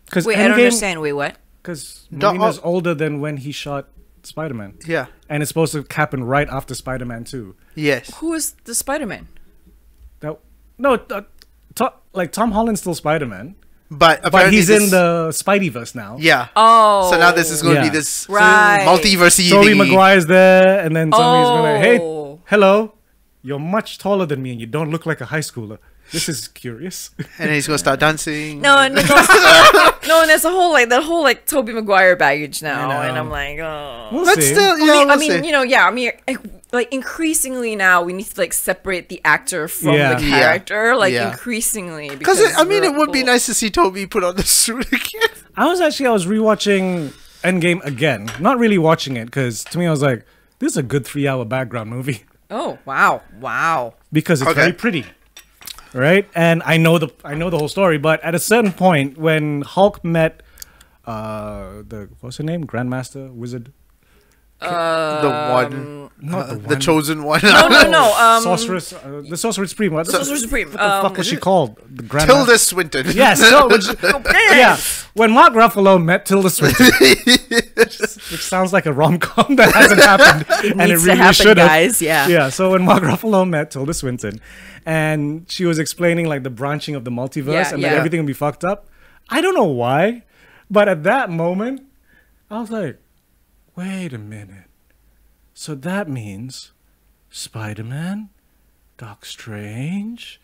Speaker 4: because
Speaker 2: Wait, I don't understand. Wait, what?
Speaker 4: because
Speaker 3: Doc
Speaker 4: Molina's
Speaker 3: Ock-
Speaker 4: older than when he shot Spider-Man.
Speaker 3: yeah,
Speaker 4: And it's supposed to happen right after Spider-Man 2.
Speaker 3: yes,
Speaker 2: Who is the Spider-Man?
Speaker 4: That no, like Tom Holland's still Spider-Man,
Speaker 3: but
Speaker 4: but
Speaker 3: apparently
Speaker 4: he's
Speaker 3: this-
Speaker 4: in the Spideyverse now.
Speaker 3: yeah.
Speaker 2: Oh.
Speaker 3: So now this is going to
Speaker 4: Yeah.
Speaker 3: be this
Speaker 2: Right.
Speaker 3: multiverse.
Speaker 4: Tobey Maguire's there, and then somebody's going like, "Hey,
Speaker 2: Oh.
Speaker 4: hello, you're much taller than me, and you don't look like a high schooler. This is curious."
Speaker 3: And then he's going to start dancing.
Speaker 2: No, and no, and there's a whole like Tobey Maguire baggage now,
Speaker 4: I know.
Speaker 2: and I'm like, oh.
Speaker 4: We'll
Speaker 3: But
Speaker 4: see.
Speaker 3: still, yeah,
Speaker 2: I
Speaker 3: we'll
Speaker 2: mean,
Speaker 3: see.
Speaker 2: you know, yeah. I mean, like increasingly now, we need to like separate the actor from
Speaker 4: Yeah.
Speaker 2: the
Speaker 3: Yeah.
Speaker 2: character. Like
Speaker 3: Yeah.
Speaker 2: increasingly,
Speaker 3: Because I mean, it would be
Speaker 2: we're-
Speaker 3: nice to see Toby put on the suit again.
Speaker 4: I was rewatching Endgame again. Not really watching it because to me, I was like, "This is a good 3-hour background movie."
Speaker 2: Oh wow!
Speaker 4: Because it's
Speaker 3: Okay.
Speaker 4: very pretty, right? And I know the whole story, but at a certain point when Hulk met what's her name, Grandmaster Wizard,
Speaker 3: The one,
Speaker 4: not the
Speaker 3: the
Speaker 4: one.
Speaker 3: chosen one.
Speaker 2: No.
Speaker 4: Sorceress, the Sorceress Supreme. What,
Speaker 2: Sorcerer Supreme.
Speaker 4: what the fuck was she called? The Grandmaster.
Speaker 3: Tilda Swinton.
Speaker 4: Yes, so, yeah. When Mark Ruffalo met Tilda Swinton, which sounds like a rom-com that hasn't happened, and it
Speaker 2: needs to
Speaker 4: really
Speaker 2: happen,
Speaker 4: should have.
Speaker 2: guys, yeah.
Speaker 4: Yeah. So when Mark Ruffalo met Tilda Swinton, and she was explaining like the branching of the multiverse,
Speaker 2: Yeah,
Speaker 4: and
Speaker 2: yeah.
Speaker 4: that everything would be fucked up. I don't know why, but at that moment, I was like, wait a minute. So that means Spider-Man, Doc Strange,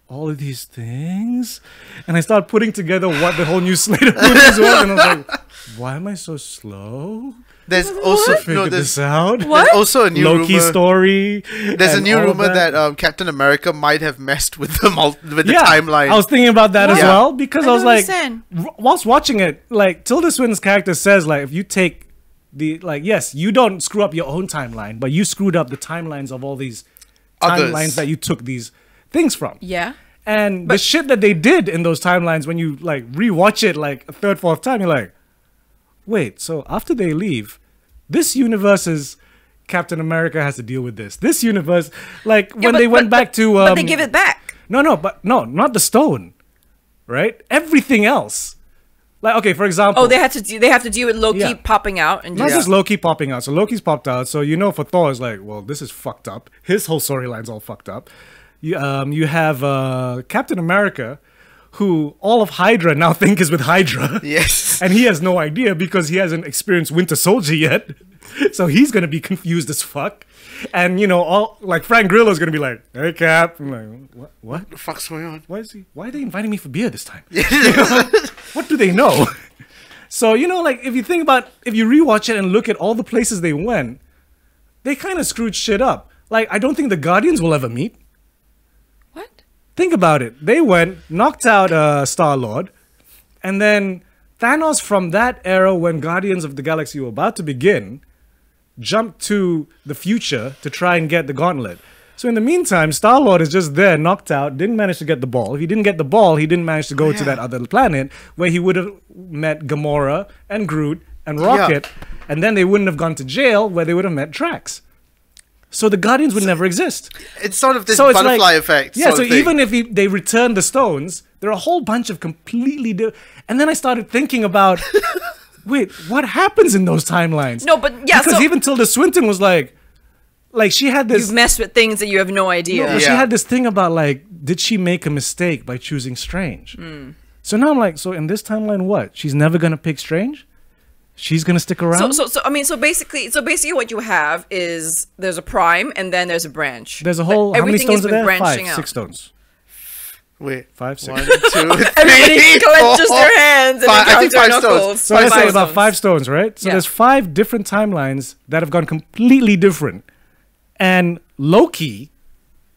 Speaker 4: all of these things, and I started putting together what the whole new slate of movies was, and I was like, "Why am I so slow?
Speaker 3: There's also
Speaker 4: Figure
Speaker 3: there's
Speaker 4: this out."
Speaker 3: there's also a new
Speaker 4: Loki
Speaker 3: rumor.
Speaker 4: story.
Speaker 3: There's a
Speaker 4: and
Speaker 3: new
Speaker 4: all of
Speaker 3: rumor that Captain America might have messed with the the
Speaker 4: yeah,
Speaker 3: timeline.
Speaker 4: I was thinking about that as
Speaker 3: Yeah.
Speaker 4: well because I,
Speaker 2: I
Speaker 4: was
Speaker 2: don't
Speaker 4: like,
Speaker 2: understand.
Speaker 4: whilst watching it, like Tilda Swinton's character says, like if you take yes, you don't screw up your own timeline, but you screwed up the timelines of all these
Speaker 3: Others.
Speaker 4: timelines that you took these things from.
Speaker 2: Yeah.
Speaker 4: And the shit that they did in those timelines, when you like rewatch it like a third, fourth time, you're like, wait, so after they leave, this universe's Captain America has to deal with this. This universe, like when they went back to,
Speaker 2: but they give it back.
Speaker 4: no, not the stone, right? Everything else. Like okay, for example,
Speaker 2: Oh, they have to deal with Loki
Speaker 4: Yeah.
Speaker 2: popping out and
Speaker 4: not
Speaker 2: just
Speaker 4: just Loki popping out. So Loki's popped out. So you know, for Thor, it's like, well, this is fucked up. His whole storyline's all fucked up. You have Captain America, who all of Hydra now think is with Hydra.
Speaker 3: Yes.
Speaker 4: And he has no idea because he hasn't experienced Winter Soldier yet. So he's gonna be confused as fuck. And you know, all like Frank Grillo's gonna be like, "Hey Cap," I'm like, "What?
Speaker 3: What the fuck's going on?
Speaker 4: Why are they inviting me for beer this time? What do they know?" So, you know, like if you rewatch it and look at all the places they went, they kind of screwed shit up. Like, I don't think the Guardians will ever meet.
Speaker 2: what?
Speaker 4: Think about it. They went, knocked out Star-Lord, and then Thanos from that era when Guardians of the Galaxy were about to begin, jumped to the future to try and get the gauntlet. So in the meantime, Star-Lord is just there, knocked out, didn't manage to get the ball. If he didn't get the ball, he didn't manage to go to that other planet where he would have met Gamora and Groot and Rocket, and then they wouldn't have gone to jail where they would have met Drax. So the Guardians would never exist.
Speaker 3: It's sort of this
Speaker 4: So it's
Speaker 3: butterfly
Speaker 4: like,
Speaker 3: effect.
Speaker 4: Yeah,
Speaker 3: sort
Speaker 4: so
Speaker 3: of thing.
Speaker 4: even if they return the stones, there are a whole bunch of completely different. And then I started thinking about, wait, what happens in those timelines?
Speaker 2: No, but yeah,
Speaker 4: because
Speaker 2: so
Speaker 4: even Tilda Swinton was like she had this.
Speaker 2: you've messed with things that you have no idea.
Speaker 4: But she
Speaker 3: Yeah.
Speaker 4: had this thing about like, did she make a mistake by choosing Strange? So now I'm like, so in this timeline, what? She's never gonna pick Strange? She's gonna stick around?
Speaker 2: So I mean, so basically, what you have is there's a prime and then there's a branch.
Speaker 4: There's a
Speaker 2: But
Speaker 4: whole. How many
Speaker 2: everything
Speaker 4: stones
Speaker 2: has
Speaker 4: are
Speaker 2: been
Speaker 4: there?
Speaker 2: branching
Speaker 4: 5,
Speaker 2: out.
Speaker 4: 6 stones.
Speaker 3: Wait.
Speaker 4: 5, 6.
Speaker 3: 1, 2, 3,
Speaker 2: Everybody clenches their hands and
Speaker 3: five. I think
Speaker 2: counts their
Speaker 3: 5 stones.
Speaker 2: knuckles.
Speaker 4: So I say about
Speaker 2: stones.
Speaker 4: 5 stones, right? So
Speaker 2: Yeah.
Speaker 4: there's 5 different timelines that have gone completely different. And Loki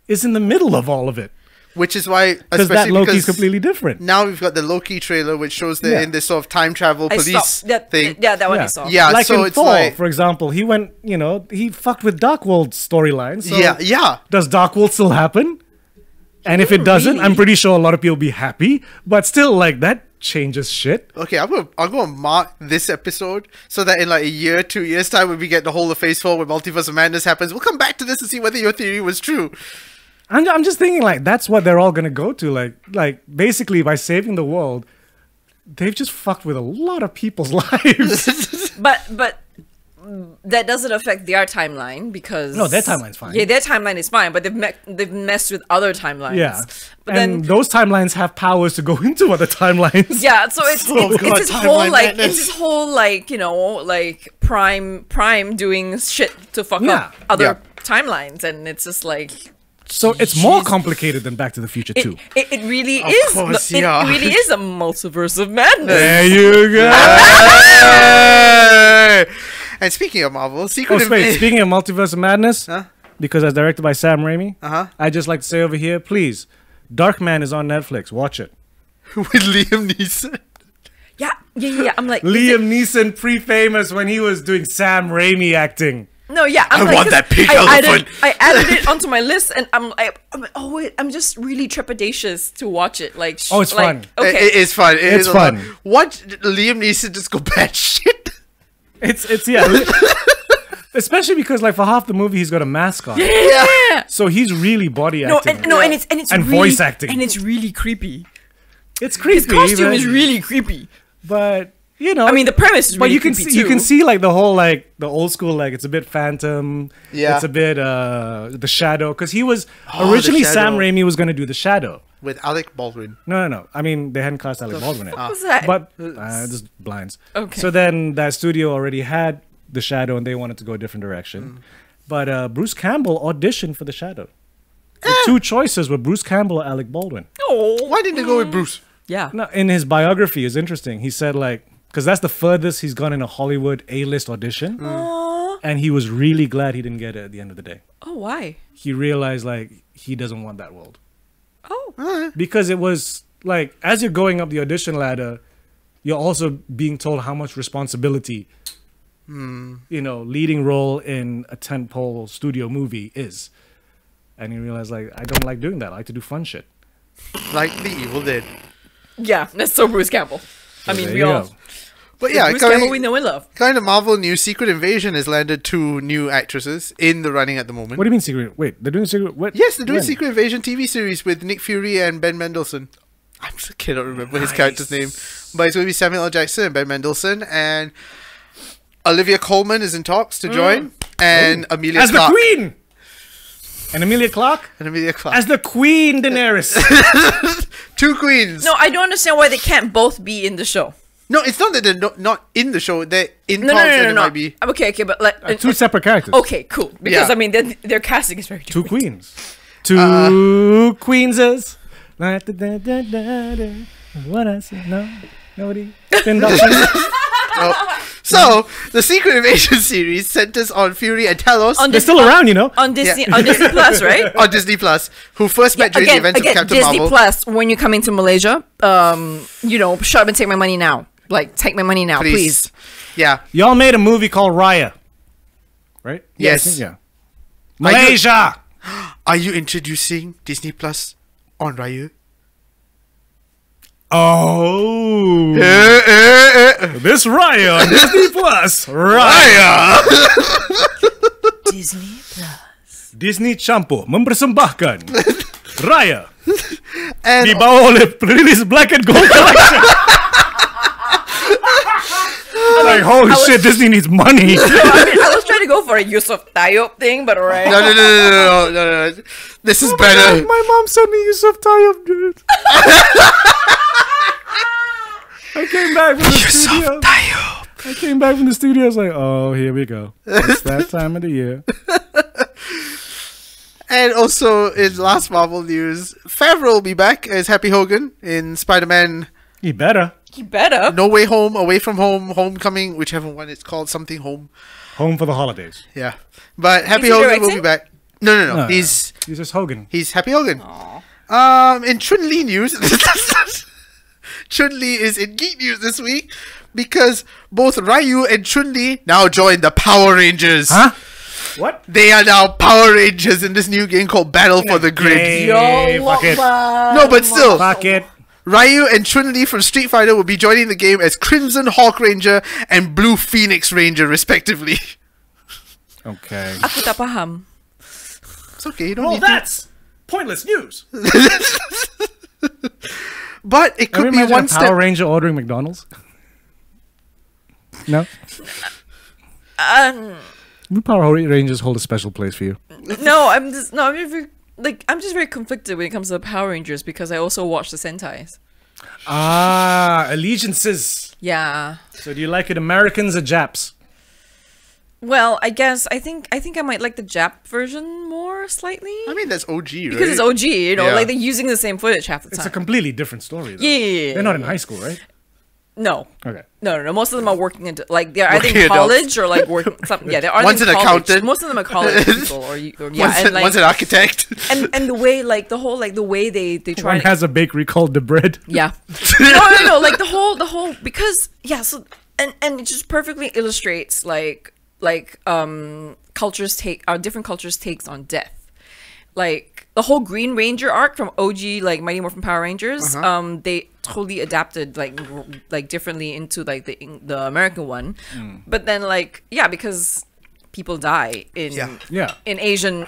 Speaker 4: is in the middle of all of it.
Speaker 3: Which is why,
Speaker 4: Because that
Speaker 3: especially
Speaker 4: Loki's
Speaker 3: because
Speaker 4: completely different.
Speaker 3: now we've got the Loki trailer, which shows they're
Speaker 4: Yeah.
Speaker 3: in this sort of time travel
Speaker 2: I
Speaker 3: police
Speaker 2: stopped. That,
Speaker 3: thing.
Speaker 2: Yeah, that one I saw.
Speaker 3: Yeah,
Speaker 4: Like
Speaker 3: so
Speaker 4: in
Speaker 3: it's
Speaker 4: Thor,
Speaker 3: like,
Speaker 4: for example, he went, he fucked with Darkworld's storyline. So
Speaker 3: yeah.
Speaker 4: does Darkworld still happen? And if it doesn't,
Speaker 2: really.
Speaker 4: I'm pretty sure a lot of people will be happy. But still, like, that changes shit.
Speaker 3: Okay, I'm gonna mark this episode so that in like a year, 2 years time, when we get the whole of Phase 4 when Multiverse of Madness happens, we'll come back to this and see whether your theory was true.
Speaker 4: I'm just thinking, like, that's what they're all going to go to. Like, basically, by saving the world, they've just fucked with a lot of people's lives.
Speaker 2: But that doesn't affect their timeline because
Speaker 4: No, their timeline's fine.
Speaker 2: Yeah, their timeline is fine, but they've messed with other timelines.
Speaker 4: Yeah.
Speaker 2: But
Speaker 4: And
Speaker 2: then
Speaker 4: those timelines have powers to go into other timelines.
Speaker 2: yeah, so it's
Speaker 3: Oh
Speaker 2: it's,
Speaker 3: God,
Speaker 2: it's this
Speaker 3: timeline
Speaker 2: whole like
Speaker 3: madness.
Speaker 2: it's this whole like like prime doing shit to fuck
Speaker 4: Yeah.
Speaker 2: up other
Speaker 3: Yeah.
Speaker 2: timelines, and it's just like
Speaker 4: So it's more
Speaker 2: Jeez.
Speaker 4: complicated than Back to the Future 2.
Speaker 2: it really
Speaker 3: Of
Speaker 2: is.
Speaker 3: course,
Speaker 2: It
Speaker 3: yeah.
Speaker 2: really is a multiverse of madness.
Speaker 4: There you go.
Speaker 3: Hey! And speaking of Marvel, Secret
Speaker 4: Wait, speaking of Multiverse of Madness,
Speaker 3: Huh?
Speaker 4: because it's directed by Sam Raimi,
Speaker 3: Uh-huh.
Speaker 4: I'd just like to say over here, please, Darkman is on Netflix. Watch it.
Speaker 3: with Liam Neeson.
Speaker 2: Yeah. I'm like
Speaker 4: Liam Neeson, pre-famous when he was doing Sam Raimi acting.
Speaker 2: No, yeah.
Speaker 3: I
Speaker 2: like,
Speaker 3: want
Speaker 2: 'cause
Speaker 3: that pink
Speaker 2: I
Speaker 3: elephant.
Speaker 2: added it onto my list, and I'm just really trepidatious to watch it. Like,
Speaker 4: Oh, it's fun.
Speaker 2: Okay,
Speaker 3: It is fun.
Speaker 4: It's
Speaker 3: is a lot.
Speaker 4: fun.
Speaker 3: Watch Liam Neeson just go bad shit.
Speaker 4: It's yeah. Especially because like for half the movie he's got a mask on.
Speaker 2: yeah.
Speaker 4: So he's really body acting.
Speaker 2: And it's
Speaker 4: And
Speaker 2: really,
Speaker 4: voice acting.
Speaker 2: and it's really creepy.
Speaker 4: It's creepy.
Speaker 2: His costume
Speaker 4: but-
Speaker 2: is really creepy.
Speaker 4: But
Speaker 2: I mean, the premise is
Speaker 4: but
Speaker 2: really
Speaker 4: you can
Speaker 2: creepy
Speaker 4: see you
Speaker 2: too.
Speaker 4: can see like the whole like the old school like it's a bit Phantom.
Speaker 3: Yeah.
Speaker 4: It's a bit the Shadow because he was
Speaker 3: Oh,
Speaker 4: originally
Speaker 3: the
Speaker 4: Sam
Speaker 3: Shadow.
Speaker 4: Raimi was going to do the Shadow.
Speaker 3: With Alec Baldwin.
Speaker 4: No. I mean they hadn't cast Alec Baldwin in.
Speaker 2: What was that?
Speaker 4: But just blinds.
Speaker 2: Okay.
Speaker 4: So then that studio already had the Shadow and they wanted to go a different direction.
Speaker 3: Mm.
Speaker 4: But Bruce Campbell auditioned for the Shadow. The two choices were Bruce Campbell or Alec Baldwin.
Speaker 2: oh,
Speaker 3: Why didn't they go with Bruce?
Speaker 2: yeah.
Speaker 4: No, in his biography, it's interesting. He said like, because that's the furthest he's gone in a Hollywood A-list audition, and he was really glad he didn't get it at the end of the day.
Speaker 2: Oh, why?
Speaker 4: He realized like he doesn't want that world
Speaker 2: Oh,
Speaker 4: because it was like as you're going up the audition ladder, you're also being told how much responsibility, leading role in a tentpole studio movie is, and he realized like I don't like doing that. I like to do fun shit.
Speaker 3: Like The Evil Dead.
Speaker 2: yeah. That's so Bruce Campbell. I mean,
Speaker 4: there
Speaker 2: we
Speaker 4: you
Speaker 2: all.
Speaker 4: go.
Speaker 3: But yeah,
Speaker 2: Bruce Campbell we know and love.
Speaker 3: kind of Marvel news. Secret Invasion has landed 2 new actresses in the running at the moment.
Speaker 4: What do you mean secret? Wait, they're doing secret? What?
Speaker 3: Yes, they're doing
Speaker 4: When?
Speaker 3: Secret Invasion TV series with Nick Fury and Ben Mendelsohn. I cannot remember his character's name, but it's going to be Samuel L. Jackson and Ben Mendelsohn, and Olivia Colman is in talks to join, and Amelia
Speaker 4: As
Speaker 3: Clark.
Speaker 4: the Queen. And Emilia Clarke
Speaker 3: And Amelia Clark.
Speaker 4: as the Queen Daenerys.
Speaker 3: 2 queens.
Speaker 2: No, I don't understand why they can't both be in the show.
Speaker 3: No, it's not that they're not in the show. They're in
Speaker 2: No,
Speaker 3: talks,
Speaker 2: no,
Speaker 3: and
Speaker 2: no,
Speaker 3: it
Speaker 2: no.
Speaker 3: might be.
Speaker 2: Okay, but like
Speaker 4: Two separate characters.
Speaker 2: okay, cool. Because
Speaker 3: Yeah.
Speaker 2: I mean, their casting is very
Speaker 4: Two
Speaker 2: different.
Speaker 4: queens. Two queenses. What I say? No, nobody.
Speaker 3: So, the Secret Invasion series centers on Fury and Talos
Speaker 2: On
Speaker 4: They're still around, you know.
Speaker 2: on Disney on Disney Plus, right?
Speaker 3: on Disney Plus, who first met during the events of Captain
Speaker 2: Disney
Speaker 3: Marvel.
Speaker 2: Plus. When you come into Malaysia, shut up and take my money now. Like, take my money now, please.
Speaker 3: Yeah.
Speaker 4: Y'all made a movie called Raya, right?
Speaker 3: Yes.
Speaker 4: I think, yeah. Malaysia.
Speaker 3: Are you introducing Disney Plus on Raya?
Speaker 4: Oh, this Raya on Disney Plus. Raya.
Speaker 2: Disney Plus.
Speaker 4: Disney Campur mempersembahkan Raya
Speaker 3: And
Speaker 4: dibawa oleh rilis Black and Gold Collection. Like holy shit, Disney needs money.
Speaker 2: I was trying to go for a Yusuf Tayyip thing, but alright.
Speaker 3: no. This is better.
Speaker 4: My mom sent me Yusuf Tayyip, dude. I came back from the studio. I came back from the studio. I was like, oh, here we go. It's that time of the year.
Speaker 3: And also in last Marvel news, Favreau will be back as Happy Hogan in Spider-Man
Speaker 4: You better.
Speaker 2: He better.
Speaker 3: No Way Home, Away From Home, Homecoming, whichever one it's called, something home.
Speaker 4: Home for the holidays.
Speaker 3: Yeah. But Happy
Speaker 2: Is he
Speaker 3: Hogan will be
Speaker 2: directing?
Speaker 3: back. No.
Speaker 4: No,
Speaker 3: He's
Speaker 4: just Hogan.
Speaker 3: Happy Hogan. In Chun-Li news, Chun-Li is in Geek news this week because both Ryu and Chun-Li now join the Power Rangers.
Speaker 4: Huh? What?
Speaker 3: They are now Power Rangers in this new game called Battle for the Grid.
Speaker 4: Hey, fuck it.
Speaker 3: No, but still,
Speaker 4: Fuck it.
Speaker 3: Ryu and Chun-Li from Street Fighter will be joining the game as Crimson Hawk Ranger and Blue Phoenix Ranger, respectively.
Speaker 4: Okay.
Speaker 2: Aku tak faham.
Speaker 3: It's okay, you don't
Speaker 4: Well,
Speaker 3: need
Speaker 4: that's pointless news.
Speaker 3: to. But it
Speaker 4: Can
Speaker 3: could
Speaker 4: you
Speaker 3: be
Speaker 4: imagine
Speaker 3: one
Speaker 4: a Power
Speaker 3: step.
Speaker 4: Ranger ordering McDonald's? No? Do Power Rangers hold a special place for you?
Speaker 2: No, I'm just very conflicted when it comes to the Power Rangers because I also watch the Sentais.
Speaker 4: Allegiances.
Speaker 2: Yeah.
Speaker 4: So do you like it Americans or Japs?
Speaker 2: Well, I think I might like the Jap version more slightly.
Speaker 3: I mean, that's OG, right?
Speaker 2: Because it's OG, you know,
Speaker 3: Yeah.
Speaker 2: like they're using the same footage half the
Speaker 4: It's a
Speaker 2: time.
Speaker 4: completely different story, though.
Speaker 2: Yeah.
Speaker 4: They're not in high school, right?
Speaker 2: No.
Speaker 4: Okay.
Speaker 2: No. Most of them are working into like they're either
Speaker 3: Working
Speaker 2: in
Speaker 3: adults.
Speaker 2: college or like working something. Yeah, they're either
Speaker 3: One's
Speaker 2: in
Speaker 3: an
Speaker 2: college.
Speaker 3: accountant.
Speaker 2: Most of them are college people, or yeah,
Speaker 3: One's,
Speaker 2: and like
Speaker 3: one's an architect.
Speaker 2: and the way like the whole like the way they try.
Speaker 4: One has a bakery called The Bread.
Speaker 2: Yeah. No. Like the whole because yeah. So and it just perfectly illustrates like cultures different cultures takes on death. Like the whole Green Ranger arc from OG like Mighty Morphin Power Rangers, they totally adapted like differently into like the American one, but then like because people die in
Speaker 3: Yeah.
Speaker 2: in Asian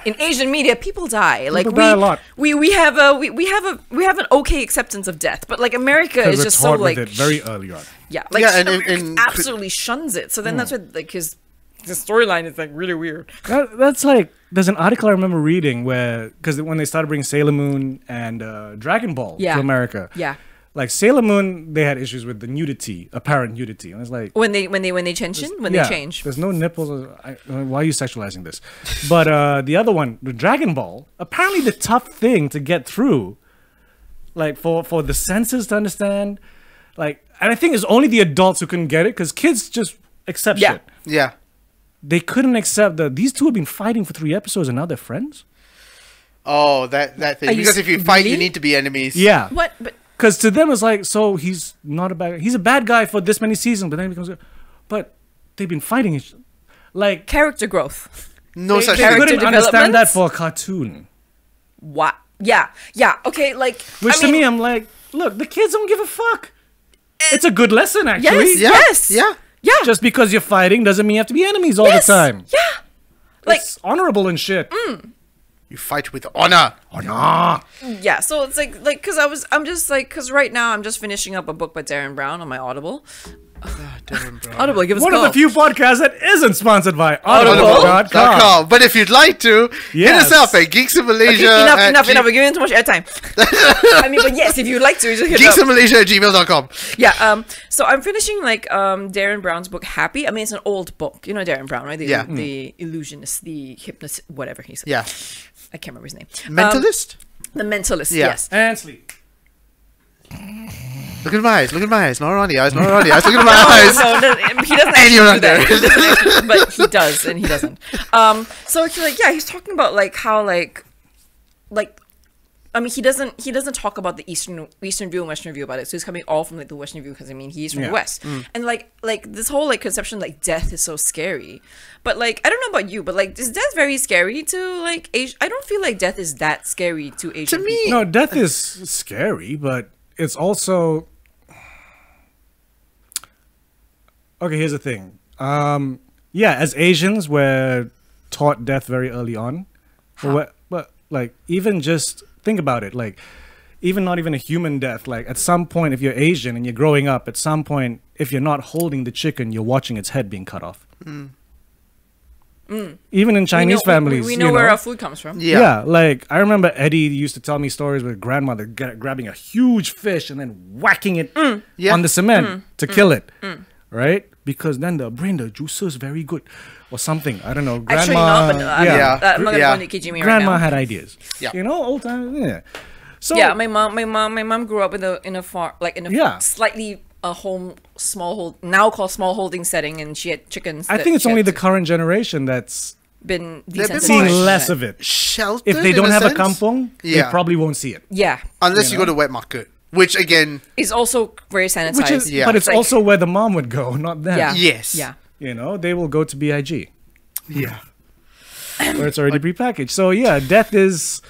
Speaker 2: media, people die. Like
Speaker 4: People die a lot.
Speaker 2: We have an okay acceptance of death, but like America
Speaker 4: Because
Speaker 2: is
Speaker 4: we're
Speaker 2: just so
Speaker 4: taught
Speaker 2: like
Speaker 4: with it very early on.
Speaker 2: like
Speaker 3: Yeah, and
Speaker 2: America absolutely shuns it. So then that's what like his storyline is like really weird.
Speaker 4: That's like, there's an article I remember reading where, because when they started bringing Sailor Moon and Dragon Ball
Speaker 2: Yeah.
Speaker 4: to America,
Speaker 2: Yeah.
Speaker 4: like Sailor Moon, they had issues with the nudity, apparent nudity, and it's like,
Speaker 2: When they change, they change.
Speaker 4: There's no nipples. Why are you sexualizing this? But the other one, the Dragon Ball, apparently the tough thing to get through, like for the senses to understand, like, and I think it's only the adults who couldn't get it because kids just accept
Speaker 2: Yeah.
Speaker 4: shit.
Speaker 3: Yeah.
Speaker 4: They couldn't accept that these two have been fighting for 3 episodes and now they're friends.
Speaker 3: Oh, that thing.
Speaker 2: Are you
Speaker 3: Because if you fight, you
Speaker 2: really?
Speaker 3: need to be enemies.
Speaker 4: Yeah.
Speaker 2: What? But
Speaker 4: Because to them it's like, so he's not a bad. He's a bad guy for this many seasons, but then he becomes. But they've been fighting each. Like
Speaker 2: character growth.
Speaker 3: No
Speaker 2: They
Speaker 3: such
Speaker 4: they
Speaker 2: character
Speaker 3: thing.
Speaker 4: couldn't understand
Speaker 2: development?
Speaker 4: that for a cartoon.
Speaker 2: What? Yeah. Okay. Like
Speaker 4: Which
Speaker 2: I
Speaker 4: to
Speaker 2: mean,
Speaker 4: me, I'm like, look, the kids don't give a fuck. It's a good lesson, actually.
Speaker 2: Yes.
Speaker 3: Yeah.
Speaker 2: Yeah.
Speaker 4: Just because you're fighting doesn't mean you have to be enemies all
Speaker 2: Yes.
Speaker 4: the time.
Speaker 2: Yeah. Like
Speaker 4: It's honorable and shit.
Speaker 3: You fight with honor.
Speaker 4: Honor.
Speaker 2: yeah. So it's like because right now I'm just finishing up a book by Darren Brown on my Audible. Audible, give us
Speaker 4: One
Speaker 2: a
Speaker 4: of
Speaker 2: call.
Speaker 4: the few podcasts that isn't sponsored by
Speaker 2: Audible.com.
Speaker 4: Audible.com.
Speaker 3: But if you'd like to, hit
Speaker 4: Yes.
Speaker 3: us up at Geeks in Malaysia.
Speaker 2: Okay, enough.
Speaker 3: at
Speaker 2: We're giving too much airtime. I mean, but yes, if you'd like to, just hit
Speaker 3: Geeks
Speaker 2: up.
Speaker 3: in Malaysia at gmail.com.
Speaker 2: Yeah. So I'm finishing like Darren Brown's book Happy. I mean, it's an old book. You know Darren Brown, right?
Speaker 3: Yeah.
Speaker 2: The illusionist, the hypnotist, whatever he's.
Speaker 3: Yeah.
Speaker 2: I can't remember his name.
Speaker 3: Mentalist?
Speaker 2: The Mentalist.
Speaker 3: Yeah.
Speaker 2: Yes.
Speaker 4: And sleep.
Speaker 3: Look at my eyes. Look at my eyes. Not around the eyes. Not around the eyes. Look at my eyes.
Speaker 2: No, he doesn't.
Speaker 3: And you're
Speaker 2: actually
Speaker 3: not
Speaker 2: do that.
Speaker 3: there.
Speaker 2: He doesn't actually- but he does, and he doesn't. So it's like, he's talking about like how like. I mean, he doesn't talk about the Eastern view and Western view about it. So he's coming all from like the Western view because I mean he's from the
Speaker 4: Yeah.
Speaker 2: West, and like this whole like conception like death is so scary. But like I don't know about you, but like is death very scary to like Asian? I don't feel like death is that scary to Asian
Speaker 3: To me,
Speaker 2: people.
Speaker 4: No, death is scary, but it's also. Okay, here's the thing. Yeah, as Asians, we're taught death very early on. But like, even just think about it. Like, even not even a human death. Like, at some point, if you're Asian and you're growing up, at some point, if you're not holding the chicken, you're watching its head being cut off. Even in Chinese families,
Speaker 2: we
Speaker 4: you
Speaker 2: know where our food comes from.
Speaker 3: yeah.
Speaker 4: like I remember Eddie used to tell me stories with grandmother grabbing a huge fish and then whacking it
Speaker 3: Yeah.
Speaker 4: on the cement to kill it. right? Because then the juicer is very good, or something. I don't know. Grandma,
Speaker 2: Actually, not, but I'm not gonna
Speaker 3: Yeah.
Speaker 2: go into Kijimi right
Speaker 4: grandma
Speaker 2: now.
Speaker 4: had ideas.
Speaker 3: Yeah.
Speaker 4: You know, old time. Yeah. So
Speaker 2: Yeah, my mom grew up in a farm, like in a
Speaker 4: Yeah.
Speaker 2: slightly a home now called small holding setting, and she had chickens.
Speaker 4: I
Speaker 2: that
Speaker 4: think it's
Speaker 2: she
Speaker 4: only
Speaker 2: had
Speaker 4: the current generation that's
Speaker 2: been
Speaker 3: They've been
Speaker 4: seeing
Speaker 3: more
Speaker 4: less of it.
Speaker 3: Sheltered
Speaker 4: If they
Speaker 3: in
Speaker 4: don't
Speaker 3: a
Speaker 4: have a
Speaker 3: sense.
Speaker 4: kampong,
Speaker 3: Yeah.
Speaker 4: they probably won't see it.
Speaker 2: Yeah,
Speaker 3: Unless
Speaker 4: You
Speaker 3: you go to wet market, which again,
Speaker 2: it's also very sanitized.
Speaker 4: Which is,
Speaker 3: Yeah.
Speaker 4: but it's
Speaker 2: like-
Speaker 4: also where the mom would go, not them.
Speaker 2: yeah,
Speaker 3: yes.
Speaker 2: yeah.
Speaker 4: You know, they will go to BIG
Speaker 3: yeah,
Speaker 4: where it's already prepackaged. So yeah, death is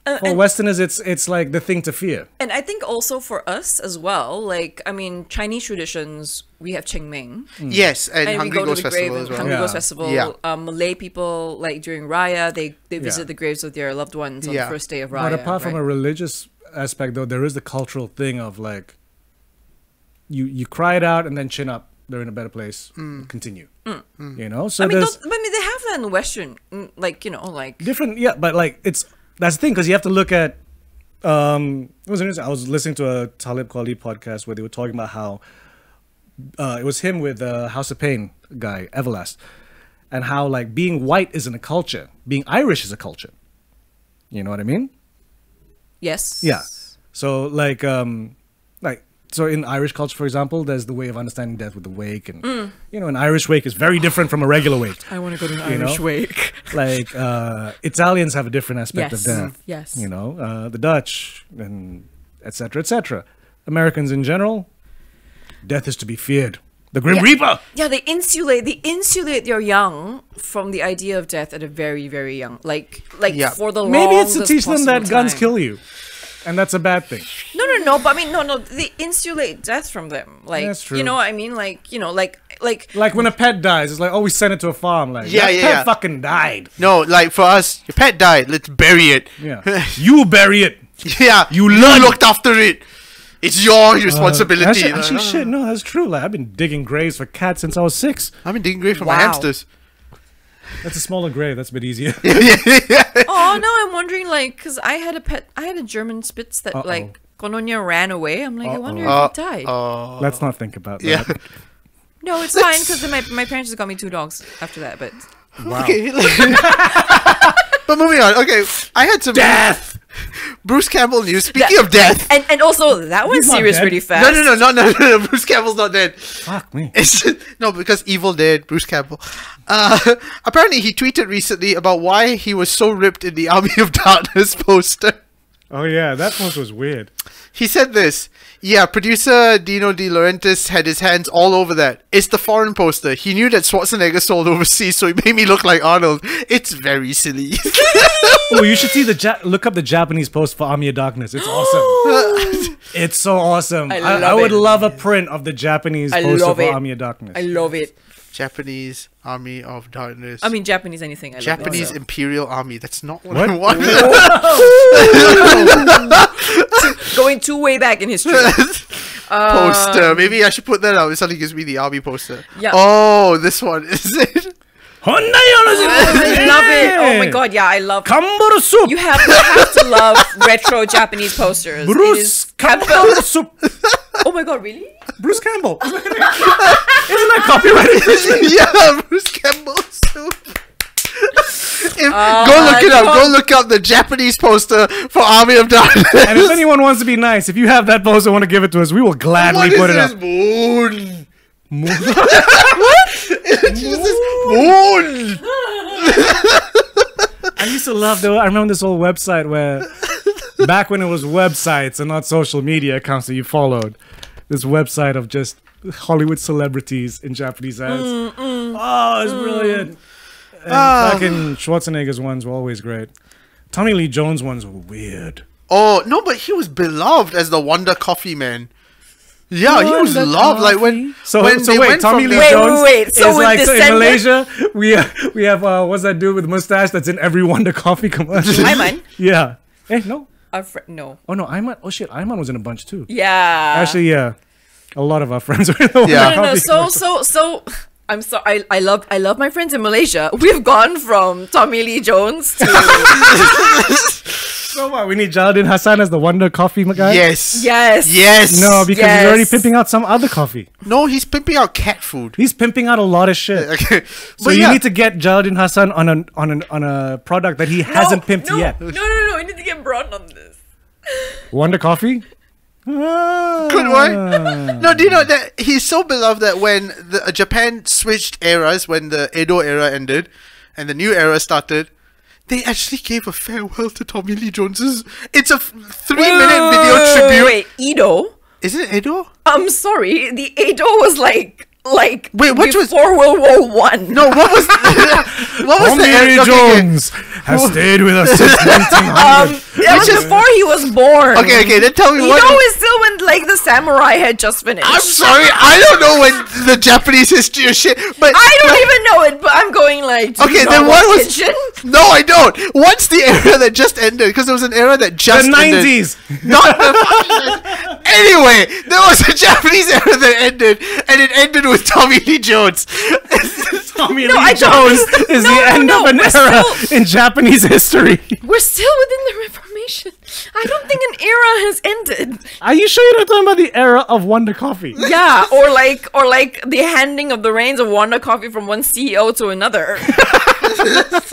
Speaker 4: for
Speaker 2: and-
Speaker 4: Westerners. It's like the thing to fear.
Speaker 2: And I think also for us as well, like I mean, Chinese traditions, we have Qingming,
Speaker 3: yes, and,
Speaker 2: and we
Speaker 3: Hungry
Speaker 2: go
Speaker 3: Ghost
Speaker 2: to the grave
Speaker 3: Festival
Speaker 2: and
Speaker 3: as well.
Speaker 2: Hungry
Speaker 4: Yeah.
Speaker 2: Ghost Festival.
Speaker 3: Yeah.
Speaker 2: Malay people, like during Raya, they visit
Speaker 4: Yeah.
Speaker 2: the graves of their loved ones on
Speaker 3: Yeah.
Speaker 2: the first day of Raya.
Speaker 4: But apart from
Speaker 2: right?
Speaker 4: a religious aspect, though, there is the cultural thing of like you cry it out and then chin up. They're in a better place. Continue. You know, so
Speaker 2: I mean,
Speaker 4: there's
Speaker 2: they have that in Western, like like
Speaker 4: different. Yeah, but like that's the thing because you have to look at. It was interesting. I was listening to a Talib Kweli podcast where they were talking about how it was him with House of Pain guy Everlast, and how like being white isn't a culture, being Irish is a culture. You know what I mean?
Speaker 2: yes,
Speaker 4: Yeah. So so in Irish culture, for example, there's the way of understanding death with the wake, and you know, an Irish wake is very different from a regular wake.
Speaker 2: I want to go to an
Speaker 4: You
Speaker 2: Irish
Speaker 4: know?
Speaker 2: wake.
Speaker 4: Like Italians have a different aspect of
Speaker 2: Yes.
Speaker 4: death.
Speaker 2: Yes.
Speaker 4: You know, the Dutch and etc. etc. Americans in general, death is to be feared. The Grim Reaper.
Speaker 2: Yeah, they insulate your young from the idea of death at a very, very young, like
Speaker 3: Yeah.
Speaker 2: for the
Speaker 4: Maybe it's to
Speaker 2: longest
Speaker 4: teach them that
Speaker 2: possible
Speaker 4: guns
Speaker 2: time.
Speaker 4: kill you, and that's a bad thing.
Speaker 2: No. But I mean, no. They insulate death from them. Like,
Speaker 4: That's true.
Speaker 2: you know what I mean? Like, you know, like.
Speaker 4: Like when a pet dies, it's like, oh, we sent it to a farm. Like,
Speaker 3: Yeah,
Speaker 4: that
Speaker 3: yeah,
Speaker 4: pet
Speaker 3: yeah.
Speaker 4: fucking died.
Speaker 3: No, like for us, your pet died. Let's bury it.
Speaker 4: Yeah, you bury it.
Speaker 3: Yeah, you looked after it. It's your responsibility.
Speaker 4: Actually, shit, no, that's true. Like, I've been digging graves for cats since I was 6.
Speaker 3: I've been digging grave for my
Speaker 2: Wow.
Speaker 3: hamsters.
Speaker 4: That's a smaller grave. That's a bit easier.
Speaker 2: Oh no, I'm wondering, like, because I had a German Spitz that
Speaker 4: Uh-oh.
Speaker 2: like Kononia ran away. I'm like, I wonder
Speaker 3: Uh,
Speaker 2: if it died.
Speaker 4: Let's not think about that.
Speaker 3: Yeah.
Speaker 2: No, it's fine because my parents just got me 2 dogs after that. But
Speaker 4: Wow.
Speaker 3: Okay. But moving on. Okay, I had some
Speaker 4: Death.
Speaker 3: Bruce Campbell news. Speaking of death.
Speaker 2: and also that was
Speaker 4: He's not
Speaker 2: serious
Speaker 4: dead.
Speaker 2: pretty fast.
Speaker 3: No. Bruce Campbell's not dead.
Speaker 4: Fuck me.
Speaker 3: It's just, no, because Evil Dead, Bruce Campbell. Apparently, he tweeted recently about why he was so ripped in the Army of Darkness poster.
Speaker 4: Oh yeah, that post was weird.
Speaker 3: He said this. Yeah, producer Dino De Laurentiis had his hands all over that. It's the foreign poster. He knew that Schwarzenegger sold overseas, so he made me look like Arnold. It's very silly.
Speaker 4: Oh, you should see look up the Japanese post for Army of Darkness. It's awesome. It's so awesome.
Speaker 2: I
Speaker 4: I
Speaker 2: love
Speaker 4: would
Speaker 2: it.
Speaker 4: love a print of the Japanese
Speaker 2: I
Speaker 4: poster
Speaker 2: love
Speaker 4: for
Speaker 2: it.
Speaker 4: Army of Darkness.
Speaker 2: I love it.
Speaker 3: Japanese Army of Darkness.
Speaker 2: I mean, Japanese anything. I love
Speaker 3: Japanese
Speaker 2: it.
Speaker 3: Imperial Army. That's not what,
Speaker 4: What?
Speaker 3: I want.
Speaker 2: Going too way back in history.
Speaker 3: Poster. Maybe I should put that out. It suddenly gives me the army poster.
Speaker 2: Yeah.
Speaker 3: Oh, this one is it?
Speaker 2: I love it. Oh my god, yeah, I love.
Speaker 4: Kamburu soup.
Speaker 2: You have to love retro Japanese posters. It
Speaker 4: Bruce
Speaker 2: is
Speaker 4: Campbell soup.
Speaker 2: Oh my god, really?
Speaker 4: Bruce Campbell. Isn't that copyrighted?
Speaker 3: Yeah, Bruce Campbell soup. Go look it up. Go look up the Japanese poster for Army of Darkness.
Speaker 4: And if anyone wants to be nice, if you have that poster, want to give it to us, we will gladly
Speaker 3: What
Speaker 4: put
Speaker 3: is
Speaker 4: it
Speaker 3: this?
Speaker 4: up.
Speaker 3: Moon.
Speaker 4: What?
Speaker 3: Moon.
Speaker 4: I used to love I remember this old website where back when it was websites and not social media accounts that you followed, this website of just Hollywood celebrities in Japanese ads. Oh, it's brilliant. And fucking Schwarzenegger's ones were always great. Tommy Lee Jones ones were weird.
Speaker 3: Oh no, but he was beloved as the Wonder Coffee Man. Yeah, he was
Speaker 4: Wonder
Speaker 3: loved. Like when
Speaker 4: Coffee. So
Speaker 3: when they
Speaker 4: wait,
Speaker 3: went
Speaker 4: Tommy
Speaker 3: from
Speaker 4: Lee
Speaker 3: the-
Speaker 2: Wait,
Speaker 4: Jones
Speaker 2: wait. So
Speaker 4: is
Speaker 2: with
Speaker 4: like so in
Speaker 2: Descendant-
Speaker 4: Malaysia we have what's that dude with the mustache that's in every Wonder Coffee commercial?
Speaker 2: Ayman?
Speaker 4: Yeah. No.
Speaker 2: No.
Speaker 4: Oh no, Ayman. Oh shit, Ayman was in a bunch too.
Speaker 2: Yeah.
Speaker 4: Actually, yeah. A lot of our friends were in the
Speaker 3: Yeah.
Speaker 4: Wonder
Speaker 2: No.
Speaker 4: Coffee
Speaker 2: So. I'm sorry. I love my friends in Malaysia. We've gone from Tommy Lee Jones to
Speaker 4: So what? We need Jalaluddin Hassan as the Wonder Coffee guy?
Speaker 3: Yes.
Speaker 2: Yes.
Speaker 3: Yes.
Speaker 4: No, because he's already pimping out some other coffee.
Speaker 3: No, he's pimping out cat food.
Speaker 4: He's pimping out a lot of shit.
Speaker 3: Okay.
Speaker 4: So you need to get Jalaluddin Hassan on a product that he hasn't pimped yet.
Speaker 2: No. We need to get Braun on this.
Speaker 4: Wonder Coffee?
Speaker 3: Good one. No, do you know that he's so beloved that when Japan switched eras, when the Edo era ended and the new era started, they actually gave a farewell to Tommy Lee Jones's. It's a 3-minute video tribute.
Speaker 2: Wait, Edo?
Speaker 3: Is it Edo?
Speaker 2: I'm sorry, the Edo was like
Speaker 3: Wait, what was
Speaker 2: before World War One.
Speaker 3: No, what was what was
Speaker 4: Tommy
Speaker 3: the
Speaker 4: Lee Jones has stayed with us since 1900.
Speaker 2: That was before he was born.
Speaker 3: Okay, then tell me
Speaker 2: Edo
Speaker 3: what.
Speaker 2: is still when like the samurai had just finished.
Speaker 3: I'm sorry, I don't know when the Japanese history or shit, but
Speaker 2: I don't even know it, but I'm going like.
Speaker 3: Okay, then what was?
Speaker 2: Kitchen?
Speaker 3: No, I don't. What's the era that just ended? Because there was an era that just
Speaker 4: The
Speaker 3: ended.
Speaker 4: 90s.
Speaker 3: Not the fucking. Anyway, there was a Japanese era that ended, and it ended with Tommy Lee Jones.
Speaker 4: Tommy
Speaker 2: No,
Speaker 4: Lee
Speaker 2: I don't.
Speaker 4: Jones is
Speaker 2: No,
Speaker 4: the end
Speaker 2: no,
Speaker 4: of an
Speaker 2: we're
Speaker 4: era
Speaker 2: still-
Speaker 4: in Japanese history.
Speaker 2: We're still within the Reformation. I don't think an era has ended.
Speaker 4: Are you sure you're not talking about the era of Wonder Coffee?
Speaker 2: Yeah, or like the handing of the reins of Wanda Coffee from one CEO to another.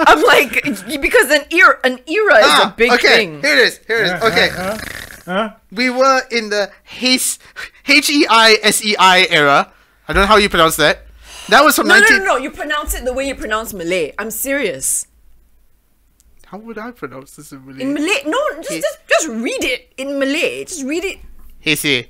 Speaker 2: I'm like, because an era is a big
Speaker 3: okay,
Speaker 2: thing.
Speaker 3: here it is. Okay. We were in the Heisei era. I don't know how you pronounce that. That was from
Speaker 2: No,
Speaker 3: 19...
Speaker 2: no. You pronounce it the way you pronounce Malay. I'm serious.
Speaker 3: How would I pronounce this in Malay?
Speaker 2: In Malay, no, just read it in Malay. Just read it.
Speaker 3: Heisei.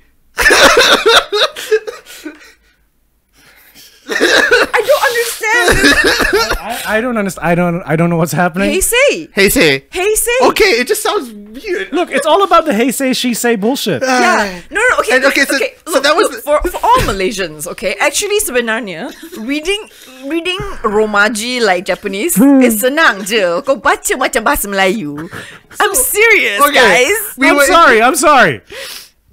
Speaker 2: I don't understand.
Speaker 4: I don't understand. I don't know what's happening.
Speaker 2: Heisei.
Speaker 3: Heisei.
Speaker 2: Heisei.
Speaker 3: Okay, it just sounds weird.
Speaker 4: Look, it's all about the hey say she say bullshit.
Speaker 2: Yeah. No. Okay.
Speaker 3: And okay, so
Speaker 2: Look,
Speaker 3: that was
Speaker 2: look, for all Malaysians. Okay. Actually, sebenarnya reading Romaji like Japanese is senang je. Kau baca macam bahasa Melayu. I'm serious,
Speaker 3: Okay,
Speaker 2: guys.
Speaker 4: I'm sorry.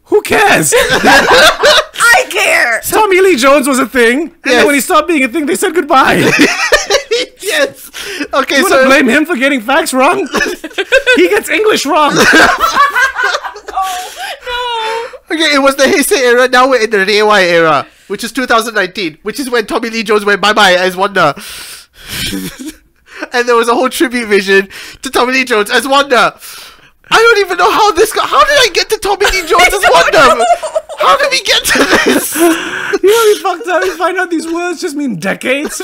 Speaker 4: Who cares?
Speaker 2: I care.
Speaker 4: Tommy Lee Jones was a thing, and
Speaker 3: Yes.
Speaker 4: then when he stopped being a thing, they said goodbye.
Speaker 3: Yes. Okay,
Speaker 4: You want to blame him for getting facts wrong? He gets English wrong.
Speaker 3: Okay, it was the Heisei era. Now we're in the Reiwa era, which is 2019, which is when Tommy Lee Jones went bye-bye as Wanda. And there was a whole tribute vision to Tommy Lee Jones as Wanda. I don't even know how this got... How did I get to Tommy Lee Jones as Wanda? How did we get to this?
Speaker 4: You know, we fucked up. We find out these words just mean decades.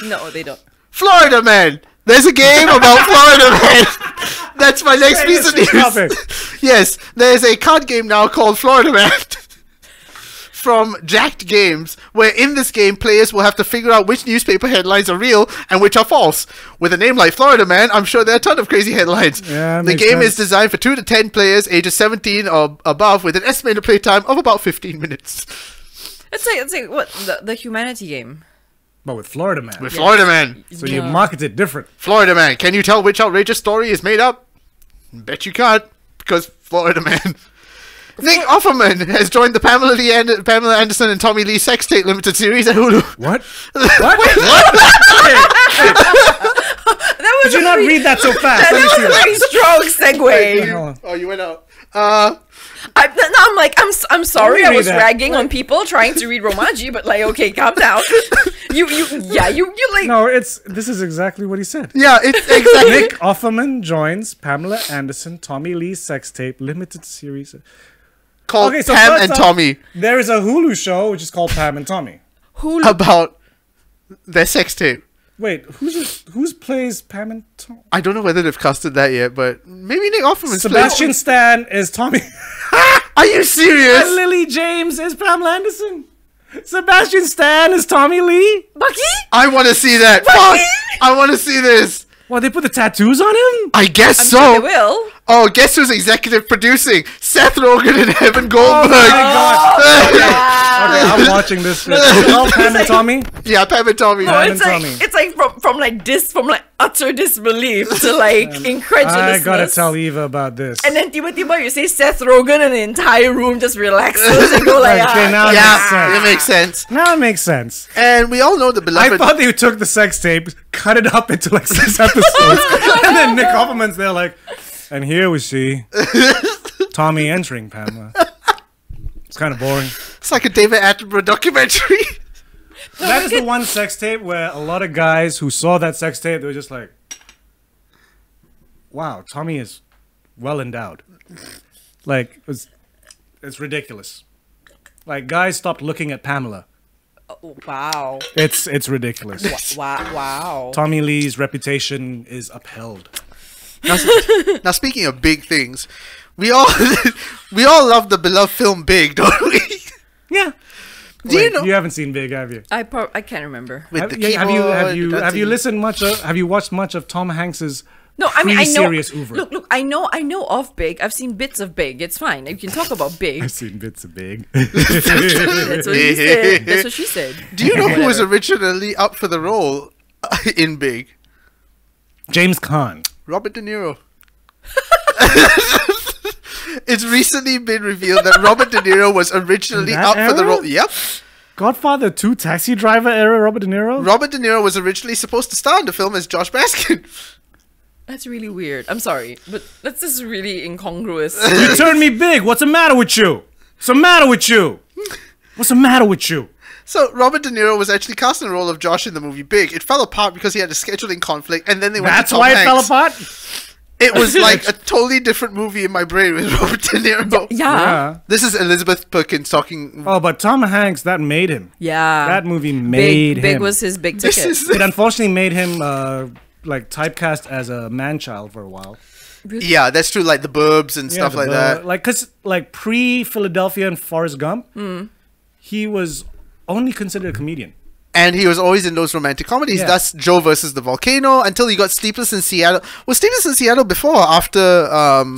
Speaker 2: No, they don't.
Speaker 3: Florida Man. There's a game about Florida Man. That's my next piece of
Speaker 4: Topic.
Speaker 3: news. Yes, there's a card game now called Florida Man. From Jacked Games, where in this game players will have to figure out which newspaper headlines are real and which are false. With a name like Florida Man, I'm sure there are a ton of crazy headlines.
Speaker 4: Yeah,
Speaker 3: the
Speaker 4: makes
Speaker 3: game is
Speaker 4: sense.
Speaker 3: designed for 2 to 10 players, ages 17 or above, with an estimated playtime of about 15 minutes.
Speaker 2: It's like what the humanity game.
Speaker 4: But with Florida Man.
Speaker 3: With Florida Man.
Speaker 4: So you market it different.
Speaker 3: Florida Man. Can you tell which outrageous story is made up? Bet you can't, because Florida Man. Nick Offerman has joined the Pamela Anderson and Tommy Lee sex tape limited series at Hulu.
Speaker 4: What? What?
Speaker 2: That was
Speaker 4: Did you not read that so fast?
Speaker 2: That
Speaker 4: Let me
Speaker 2: was
Speaker 4: see
Speaker 2: a
Speaker 4: that.
Speaker 2: very strong segue.
Speaker 4: Hold on.
Speaker 3: Oh, you went out.
Speaker 2: I'm like, I'm sorry,
Speaker 4: Don't
Speaker 2: I
Speaker 4: read
Speaker 2: was
Speaker 4: that.
Speaker 2: ragging on people trying to read Romaji, but like, okay, calm down. you like.
Speaker 4: No, this is exactly what he said.
Speaker 3: Yeah, it's exactly.
Speaker 4: Nick Offerman joins Pamela Anderson, Tommy Lee sex tape limited series.
Speaker 3: Called
Speaker 4: Okay, so
Speaker 3: Pam
Speaker 4: first
Speaker 3: and
Speaker 4: off,
Speaker 3: Tommy
Speaker 4: There is a Hulu show which is called Pam and Tommy.
Speaker 2: Hulu.
Speaker 3: about their sex tape.
Speaker 4: Wait, who's plays Pam and Tommy?
Speaker 3: I don't know whether they've casted that yet, but maybe Nick Offerman's
Speaker 4: Sebastian Stan is Tommy.
Speaker 3: Are you serious?
Speaker 4: And Lily James is Pamela Anderson. Sebastian Stan is Tommy Lee.
Speaker 2: Bucky?
Speaker 3: I want to see that. Fuck! I want to see this.
Speaker 4: Well, they put the tattoos on him?
Speaker 3: I guess
Speaker 2: I'm
Speaker 3: so.
Speaker 2: sure they will.
Speaker 3: Oh, guess who's executive producing? Seth Rogen and Evan Goldberg.
Speaker 4: Okay, I'm watching this shit. Oh, Pam and Tommy?
Speaker 3: Yeah, Pam and Tommy.
Speaker 4: Pam and
Speaker 2: It's like
Speaker 4: Tommy.
Speaker 2: it's like from like utter disbelief to like incredulousness.
Speaker 4: I gotta tell Eva about this.
Speaker 2: And then tiba-tiba you say Seth Rogen and the entire room just relaxes and go like,
Speaker 4: Okay, now it makes
Speaker 3: Yeah,
Speaker 4: sense.
Speaker 3: it makes sense.
Speaker 4: Now it makes sense.
Speaker 3: And we all know the
Speaker 4: I
Speaker 3: beloved.
Speaker 4: thought they took the sex tape, cut it up into like 6 episodes, and then Nick Offerman's there like, And here we see Tommy entering Pamela. It's kind of boring.
Speaker 3: It's like a David Attenborough documentary.
Speaker 4: That is the one sex tape where a lot of guys who saw that sex tape, they were just like, wow, Tommy is well endowed. Like, it's ridiculous. Like, guys stopped looking at Pamela.
Speaker 2: Oh, wow.
Speaker 4: It's ridiculous.
Speaker 2: Wow.
Speaker 4: Tommy Lee's reputation is upheld.
Speaker 3: Now, speaking of big things, we all love the beloved film Big, don't we?
Speaker 4: Yeah.
Speaker 3: Do you know?
Speaker 4: You haven't seen Big, have you?
Speaker 2: I can't remember.
Speaker 3: With
Speaker 4: Have,
Speaker 3: the
Speaker 4: yeah,
Speaker 3: keyboard,
Speaker 4: have you listened much of, have you watched much of Tom Hanks's
Speaker 2: No, I mean I know.
Speaker 4: pre-serious oeuvre?
Speaker 2: Look, I know of Big. I've seen bits of Big. It's fine. You can talk about Big.
Speaker 4: I've seen bits of Big.
Speaker 2: That's what she said. That's what she said.
Speaker 3: Do you know who was
Speaker 2: Whatever.
Speaker 3: originally up for the role in Big?
Speaker 4: James Caan.
Speaker 3: Robert De Niro. It's recently been revealed that Robert De Niro was originally
Speaker 4: In that
Speaker 3: up for the
Speaker 4: era?
Speaker 3: role. Yep.
Speaker 4: Godfather 2 Taxi Driver era Robert De Niro?
Speaker 3: Robert De Niro was originally supposed to star in the film as Josh Baskin.
Speaker 2: That's really weird. I'm sorry, but that's just really incongruous.
Speaker 4: You turned me big. What's the matter with you? What's the matter with you? What's the matter with you?
Speaker 3: So Robert De Niro was actually cast in the role of Josh in the movie Big. It fell apart because he had a scheduling conflict, and then they went
Speaker 4: That's
Speaker 3: to Tom
Speaker 4: why it
Speaker 3: Hanks.
Speaker 4: fell apart?
Speaker 3: It was like a totally different movie in my brain with Robert De Niro.
Speaker 2: Yeah.
Speaker 3: This is Elizabeth Perkins talking.
Speaker 4: Oh, but Tom Hanks, that made him.
Speaker 2: Yeah.
Speaker 4: That movie made
Speaker 2: Big
Speaker 4: him.
Speaker 2: was his big
Speaker 3: This
Speaker 2: ticket.
Speaker 3: is
Speaker 4: It unfortunately made him like typecast as a man-child for a while.
Speaker 3: yeah, that's true. Like the Burbs and stuff
Speaker 4: the
Speaker 3: like that.
Speaker 4: Like, cause like pre-Philadelphia and Forrest Gump, he was only considered a comedian.
Speaker 3: And he was always in those romantic comedies.
Speaker 4: Yeah.
Speaker 3: That's Joe versus the Volcano until he got Sleepless in Seattle. Was Sleepless in Seattle before or after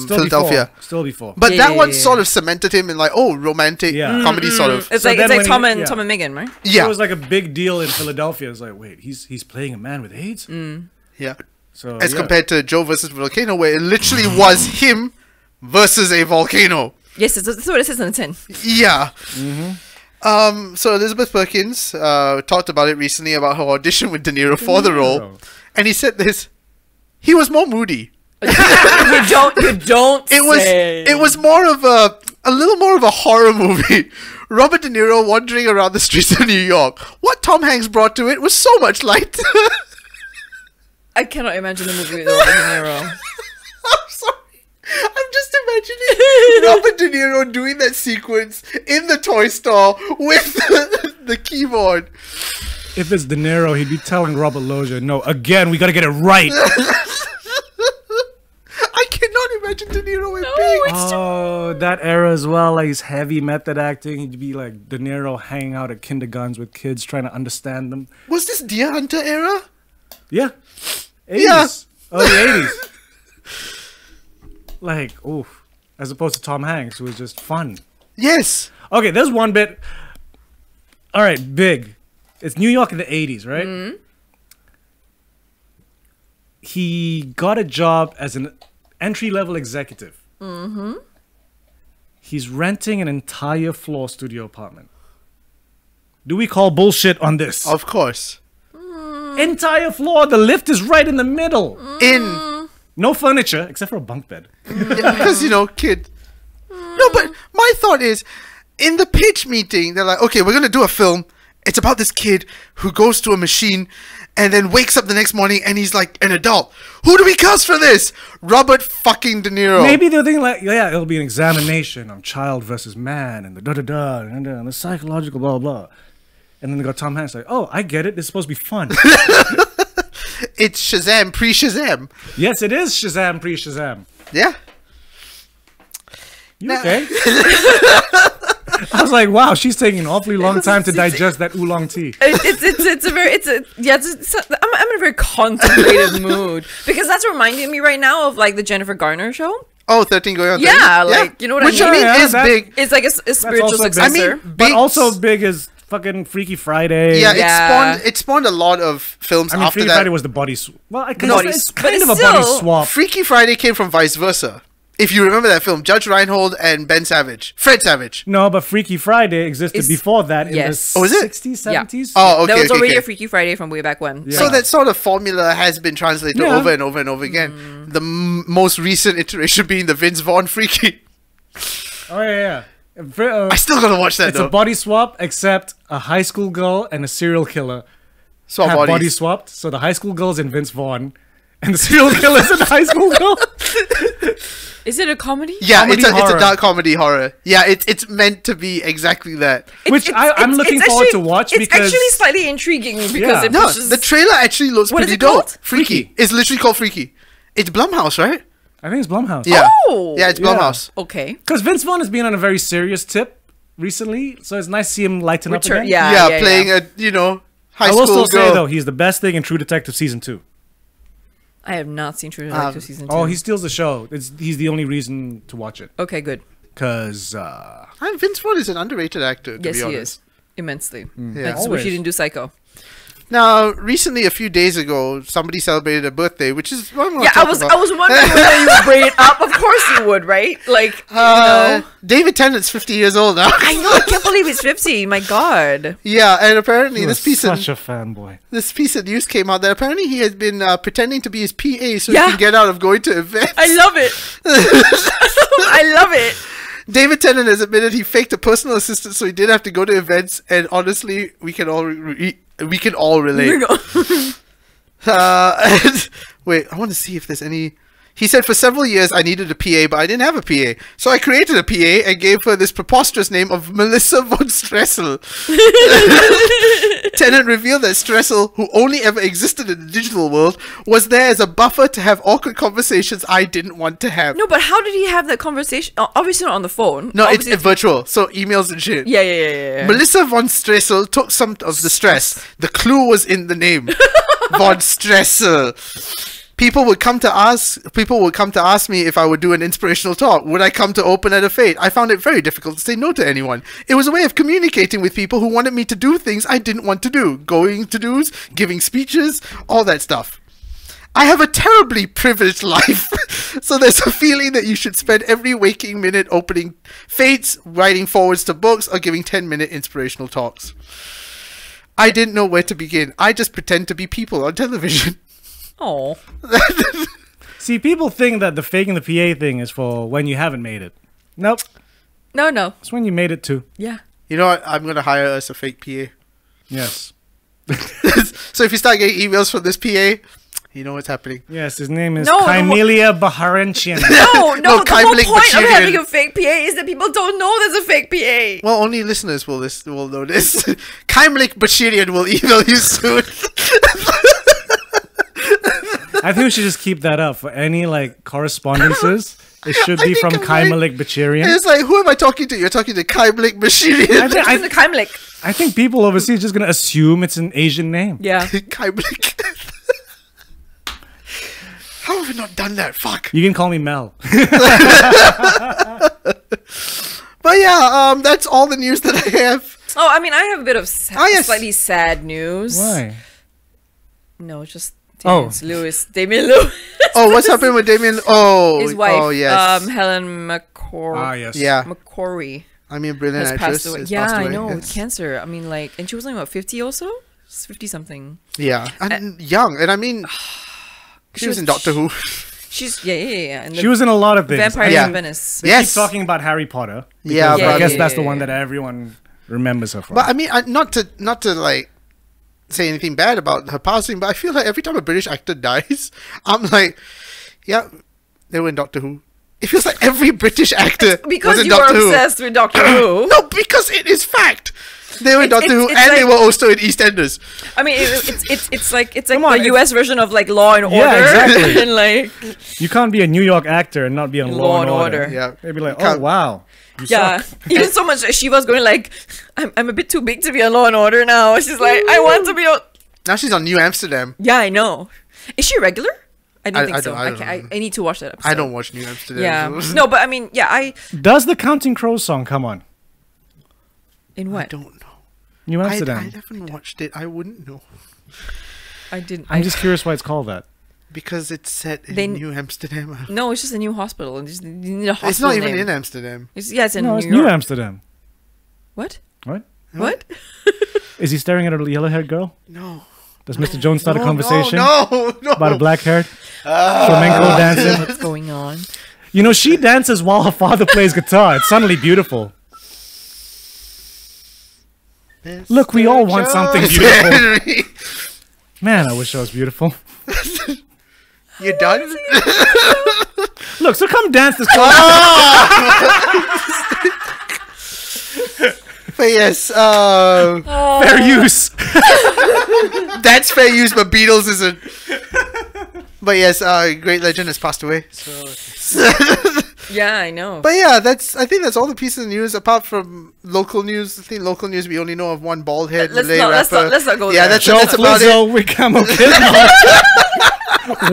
Speaker 3: Philadelphia?
Speaker 4: Still before.
Speaker 3: But
Speaker 2: Yeah,
Speaker 3: that
Speaker 2: yeah,
Speaker 3: one
Speaker 2: yeah.
Speaker 3: sort of cemented him in like, oh, romantic
Speaker 4: Yeah.
Speaker 3: comedy sort of.
Speaker 2: It's
Speaker 4: So
Speaker 2: like
Speaker 4: then when
Speaker 2: Tom
Speaker 4: he-
Speaker 2: and
Speaker 4: yeah.
Speaker 2: Tom and Megan, right?
Speaker 3: Yeah.
Speaker 4: It was like a big deal in Philadelphia. It's like, wait, he's playing a man with AIDS?
Speaker 3: Yeah.
Speaker 4: So
Speaker 3: As
Speaker 4: yeah.
Speaker 3: compared to Joe versus Volcano, where it literally was him versus a volcano.
Speaker 2: Yes, that's what it says on the tin.
Speaker 3: Yeah. So Elizabeth Perkins talked about it recently about her audition with De Niro for the role,
Speaker 4: Niro.
Speaker 3: and he said this: he was more moody.
Speaker 2: You don't
Speaker 3: It was more of a little more of a horror movie. Robert De Niro wandering around the streets of New York. What Tom Hanks brought to it was so much light.
Speaker 2: I cannot imagine the movie with Robert De Niro.
Speaker 3: I'm sorry. I'm just imagining Robert De Niro doing that sequence in the toy store with the keyboard.
Speaker 4: If it's De Niro, he'd be telling Robert Loggia, no, again, we gotta get it right.
Speaker 3: I cannot imagine De Niro in
Speaker 2: No,
Speaker 3: Big.
Speaker 2: it's
Speaker 4: Oh, that era as well, like his heavy method acting. He'd be like De Niro hanging out at kindergartens with kids, trying to understand them.
Speaker 3: Was this Deer Hunter era?
Speaker 4: Yeah. 80s.
Speaker 3: Yeah.
Speaker 4: Early 80s. Like, oof. As opposed to Tom Hanks, who was just fun.
Speaker 3: Yes.
Speaker 4: Okay, there's one bit. All right, Big. It's New York in the 80s, right? He got a job as an entry-level executive. He's renting an entire floor studio apartment. Do we call bullshit on this?
Speaker 3: Of course.
Speaker 4: Entire floor. The lift is right in the middle.
Speaker 3: In
Speaker 4: No furniture except for a bunk bed.
Speaker 3: because kid. No, but my thought is, in the pitch meeting, they're like, okay, we're gonna do a film. It's about this kid who goes to a machine and then wakes up the next morning and he's like an adult. Who do we cast for this? Robert fucking De Niro.
Speaker 4: Maybe they're thinking like, yeah, it'll be an examination on child versus man and the da-da-da and the psychological blah blah. And then they got Tom Hanks like, oh, I get it. It's supposed to be fun.
Speaker 3: It's Shazam pre-Shazam.
Speaker 4: Yes, it is Shazam pre-Shazam.
Speaker 3: Yeah.
Speaker 4: You okay? I was like, wow, she's taking an awfully long time to digest that oolong tea.
Speaker 2: I'm in a very contemplative mood because that's reminding me right now of like the Jennifer Garner show.
Speaker 3: Oh, 13 going on 30?
Speaker 2: Yeah, like, you know what I
Speaker 3: Which
Speaker 2: mean?
Speaker 3: I mean
Speaker 4: Yeah,
Speaker 3: is
Speaker 4: that-
Speaker 3: big.
Speaker 2: It's like a spiritual
Speaker 4: also big.
Speaker 2: successor.
Speaker 3: I mean,
Speaker 4: But
Speaker 3: Big's-
Speaker 4: also Big as fucking Freaky Friday.
Speaker 3: Yeah,
Speaker 2: Yeah.
Speaker 3: it spawned a lot of films
Speaker 4: I mean,
Speaker 3: after
Speaker 4: Freaky
Speaker 3: that.
Speaker 4: Friday was the body swap. Well,
Speaker 2: Body
Speaker 4: it's
Speaker 2: s-
Speaker 4: kind
Speaker 2: but
Speaker 4: of a
Speaker 2: it's
Speaker 4: body
Speaker 2: still-
Speaker 4: swap.
Speaker 3: Freaky Friday came from Vice Versa. If you remember that film, Judge Reinhold and Fred Savage.
Speaker 4: No, but Freaky Friday existed
Speaker 2: It's-
Speaker 4: before that in
Speaker 2: yes.
Speaker 4: the
Speaker 3: Oh, is it?
Speaker 4: 60s,
Speaker 2: Yeah.
Speaker 4: 70s.
Speaker 3: Oh, okay.
Speaker 2: That was
Speaker 3: okay,
Speaker 2: already
Speaker 3: okay.
Speaker 2: a Freaky Friday from way back when.
Speaker 4: Yeah.
Speaker 3: So that sort of formula has been translated
Speaker 4: Yeah.
Speaker 3: over and over and over again. The most recent iteration being the Vince Vaughn Freaky.
Speaker 4: Oh, yeah.
Speaker 3: I still gotta watch that
Speaker 4: It's
Speaker 3: though.
Speaker 4: a body swap, except a high school girl and a serial killer
Speaker 3: Swap
Speaker 4: have
Speaker 3: bodies.
Speaker 4: body swapped. So the high school girl's in Vince Vaughn, and the serial killer's in the high school girl.
Speaker 2: Is it a comedy?
Speaker 3: Yeah,
Speaker 4: Comedy
Speaker 3: it's a
Speaker 4: horror.
Speaker 3: dark comedy horror. Yeah, it's meant to be exactly that.
Speaker 4: Which I'm looking forward to watch
Speaker 2: it's
Speaker 4: because
Speaker 2: actually slightly intriguing because
Speaker 4: Yeah.
Speaker 2: it
Speaker 3: No,
Speaker 2: pushes.
Speaker 3: the trailer actually looks
Speaker 2: What is
Speaker 3: pretty
Speaker 2: it
Speaker 3: dope.
Speaker 2: called?
Speaker 3: Freaky. It's literally called Freaky. It's Blumhouse, right?
Speaker 4: I think it's Blumhouse.
Speaker 3: Yeah.
Speaker 2: Oh!
Speaker 3: Yeah, it's
Speaker 4: Yeah.
Speaker 3: Blumhouse.
Speaker 2: Okay.
Speaker 4: Because Vince Vaughn has been on a very serious tip recently, so it's nice to see him lighten up
Speaker 2: Return-
Speaker 4: again.
Speaker 2: yeah.
Speaker 3: Yeah, playing a high
Speaker 4: I will
Speaker 3: school
Speaker 4: still
Speaker 3: girl.
Speaker 4: say though, he's the best thing in True Detective season 2.
Speaker 2: I have not seen True Detective season 2.
Speaker 4: Oh, he steals the show. He's the only reason to watch it.
Speaker 2: Okay, good.
Speaker 4: Cause
Speaker 3: And Vince Vaughn is an underrated actor. To
Speaker 2: Yes,
Speaker 3: be
Speaker 2: he
Speaker 3: honest.
Speaker 2: is. Immensely.
Speaker 3: Yeah.
Speaker 2: I just wish
Speaker 4: Always.
Speaker 2: he didn't do Psycho.
Speaker 3: Now, recently, a few days ago, somebody celebrated a birthday, which is what I'm going to
Speaker 2: Yeah,
Speaker 3: talk
Speaker 2: I was
Speaker 3: about.
Speaker 2: wondering whether you would bring it up. Of course you would, right? Like, you know.
Speaker 3: David Tennant's 50 years old now.
Speaker 2: I know, I can't believe he's 50. My God.
Speaker 3: Yeah, and apparently
Speaker 4: he
Speaker 3: this
Speaker 4: was
Speaker 3: piece
Speaker 4: such
Speaker 3: of
Speaker 4: a fanboy.
Speaker 3: news came out that apparently he has been pretending to be his PA so
Speaker 2: Yeah.
Speaker 3: he can get out of going to events.
Speaker 2: I love it. I love it.
Speaker 3: David Tennant has admitted he faked a personal assistant so he didn't have to go to events, and honestly, we can all relate.
Speaker 2: Here we go.
Speaker 3: And- wait, I want to see if there's any. He said, for several years I needed a PA, but I didn't have a PA. So I created a PA and gave her this preposterous name of Melissa von Stressel. Tennant revealed that Stressel, who only ever existed in the digital world, was there as a buffer to have awkward conversations I didn't want to have.
Speaker 2: No, but how did he have that conversation? Obviously not on the phone.
Speaker 3: No, it's
Speaker 2: Obviously
Speaker 3: virtual, so emails and shit.
Speaker 2: Yeah.
Speaker 3: Melissa von Stressel took some of the stress. The clue was in the name. Von Stressel. People would come to ask me if I would do an inspirational talk. Would I come to open at a fete? I found it very difficult to say no to anyone. It was a way of communicating with people who wanted me to do things I didn't want to do. Going to do's, giving speeches, all that stuff. I have a terribly privileged life, so there's a feeling that you should spend every waking minute opening fates, writing forwards to books, or giving 10-minute inspirational talks. I didn't know where to begin. I just pretend to be people on television.
Speaker 2: Oh.
Speaker 4: See, people think that the faking the PA thing is for when you haven't made it. Nope.
Speaker 2: No.
Speaker 4: It's when you made it too.
Speaker 2: Yeah.
Speaker 3: You know what? I'm going to hire us a fake PA.
Speaker 4: Yes.
Speaker 3: So if you start getting emails from this PA, you know what's happening.
Speaker 4: Yes, his name is
Speaker 2: No, the
Speaker 4: Kymelia Baharenchian.
Speaker 2: No,
Speaker 3: No,
Speaker 2: the whole
Speaker 3: Kymlik
Speaker 2: point of
Speaker 3: Bashirian.
Speaker 2: having a fake PA is that people don't know there's a fake PA.
Speaker 3: Well, only listeners will know this. Kymlik Bashirian will email you soon.
Speaker 4: I think we should just keep that up for any like correspondences. It should be
Speaker 3: think
Speaker 4: from
Speaker 3: I'm right.
Speaker 4: Kymalik
Speaker 3: And
Speaker 4: Bachirian.
Speaker 3: it's like, who am I talking to? You're talking to Kymlik Bashirian.
Speaker 2: It's the Kymlik.
Speaker 4: I think people overseas are just gonna assume it's an Asian name.
Speaker 2: Yeah.
Speaker 3: Kymlik. How have we not done that? Fuck.
Speaker 4: You can call me Mel.
Speaker 3: But yeah, that's all the news that I have.
Speaker 2: Oh, I mean, I have a bit of
Speaker 3: yes.
Speaker 2: slightly sad news.
Speaker 4: Why?
Speaker 2: No, it's just
Speaker 4: Oh.
Speaker 2: Damien Lewis.
Speaker 3: Oh, what's happened with Damien? Oh,
Speaker 2: His wife,
Speaker 3: Oh, yes.
Speaker 2: Helen McCory.
Speaker 4: Ah, yes.
Speaker 3: Yeah.
Speaker 2: McCory
Speaker 3: I mean, brilliant
Speaker 2: has
Speaker 3: actress.
Speaker 2: passed away.
Speaker 3: has
Speaker 2: Yeah,
Speaker 3: passed
Speaker 2: I
Speaker 3: away,
Speaker 2: know, with
Speaker 3: yes.
Speaker 2: cancer. I mean, like, and she was only what 50 also, 50 something.
Speaker 3: Yeah, and young. And I mean, she was in Doctor Who.
Speaker 2: She's yeah. And
Speaker 4: She was in a lot of things.
Speaker 2: Vampires
Speaker 3: Yeah.
Speaker 2: in Venice.
Speaker 4: They
Speaker 3: Yes.
Speaker 4: keep talking about Harry Potter.
Speaker 3: Yeah,
Speaker 4: because I
Speaker 3: but-
Speaker 4: guess
Speaker 2: Yeah,
Speaker 4: that's the
Speaker 2: yeah,
Speaker 4: one
Speaker 2: yeah.
Speaker 4: that everyone remembers her from.
Speaker 3: But I mean, not to like say anything bad about her passing, but I feel like every time a British actor dies, I'm like, yeah, they were in Doctor Who. It feels like every British actor
Speaker 2: Because
Speaker 3: was in
Speaker 2: you
Speaker 3: Doctor
Speaker 2: were
Speaker 3: Who.
Speaker 2: obsessed with Doctor Who.
Speaker 3: No, because it is fact. They were in
Speaker 2: It's-
Speaker 3: Doctor Who,
Speaker 2: it's
Speaker 3: and they
Speaker 2: like-
Speaker 3: were also in EastEnders.
Speaker 2: I mean, it's like
Speaker 4: Come on,
Speaker 2: the US version of like Law and Order.
Speaker 4: Yeah, exactly.
Speaker 2: And like
Speaker 4: you can't be a New York actor and not be on Law and Order.
Speaker 3: Yeah,
Speaker 4: They'd be like,
Speaker 3: You
Speaker 4: oh
Speaker 3: can't-
Speaker 4: wow, you
Speaker 2: yeah,
Speaker 4: suck.
Speaker 2: even so much that she was going like, I'm a bit too big to be on Law and Order now. She's like, I want to be on.
Speaker 3: Now she's on New Amsterdam.
Speaker 2: Yeah, I know. Is she regular? I don't
Speaker 3: I
Speaker 2: think so.
Speaker 3: don't- I don't know.
Speaker 2: I need to watch that episode.
Speaker 3: I don't watch New Amsterdam.
Speaker 2: Yeah.
Speaker 3: so-
Speaker 2: No, but I mean, yeah,
Speaker 4: Does the Counting Crows song come on?
Speaker 2: in
Speaker 3: I
Speaker 2: what?
Speaker 3: don't know.
Speaker 4: New
Speaker 3: I
Speaker 4: Amsterdam.
Speaker 3: haven't watched it. I wouldn't know.
Speaker 2: I didn't.
Speaker 4: I'm just curious why it's called that.
Speaker 3: Because it's set in
Speaker 2: They-
Speaker 3: New Amsterdam.
Speaker 2: No, it's just a new hospital. And just, you need a hospital
Speaker 3: It's not even
Speaker 2: name.
Speaker 3: in Amsterdam.
Speaker 2: It's in
Speaker 4: No,
Speaker 2: New
Speaker 4: it's
Speaker 2: York.
Speaker 4: New Amsterdam.
Speaker 2: What?
Speaker 4: What?
Speaker 2: What?
Speaker 4: Is he staring at a yellow-haired girl?
Speaker 3: No.
Speaker 4: Does Mr. Jones start a
Speaker 3: No,
Speaker 4: conversation
Speaker 3: No, no.
Speaker 4: about a black-haired flamenco dancing?
Speaker 2: What's going on?
Speaker 4: You know, she dances while her father plays guitar. It's suddenly beautiful. Look, we all want something beautiful. Man, I wish I was beautiful.
Speaker 3: You done?
Speaker 4: Look, so come dance this.
Speaker 3: But yes,
Speaker 4: Fair use.
Speaker 3: that's fair use, but Beatles isn't. But yes, great legend has passed away. So.
Speaker 2: Yeah, I know.
Speaker 3: But yeah, I think that's all the pieces of news apart from local news. I think local news we only know of one bald head Malay rapper.
Speaker 2: Let's not go
Speaker 3: Yeah,
Speaker 2: there.
Speaker 3: that's about it.
Speaker 4: Flizzo, we come okay.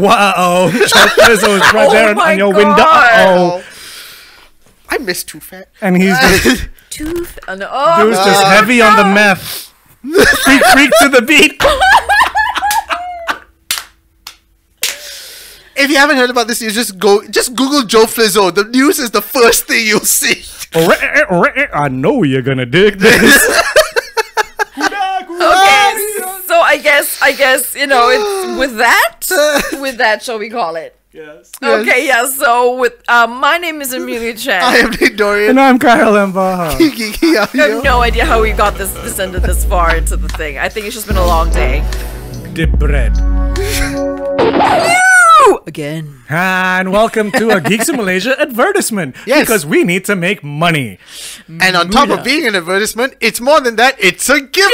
Speaker 4: Wow, Joe Flizzo is right there
Speaker 2: my
Speaker 4: on your
Speaker 2: God.
Speaker 4: window. Uh-oh.
Speaker 3: I miss Too Fat.
Speaker 4: And he's just,
Speaker 2: Tooth.
Speaker 4: dude's just heavy on the meth. Freak to the beat.
Speaker 3: If you haven't heard about this news, just Google Joe Flizzo. The news is the first thing you'll see.
Speaker 4: I know you're gonna dig this.
Speaker 2: Okay, so I guess you know it's with that shall we call it?
Speaker 4: Yes.
Speaker 2: Okay, yeah. So with my name is Amelia Chan.
Speaker 3: I am Nick Dorian.
Speaker 4: And I'm Kyle Mbaha.
Speaker 3: Geeky
Speaker 2: I have no idea how we got this ended this far into the thing. I think it's just been a long day.
Speaker 4: Dip bread.
Speaker 2: Again.
Speaker 4: And welcome to a Geeks in Malaysia advertisement.
Speaker 3: Yes.
Speaker 4: Because we need to make money.
Speaker 3: And on top of being an advertisement, it's more than that. It's a giveaway.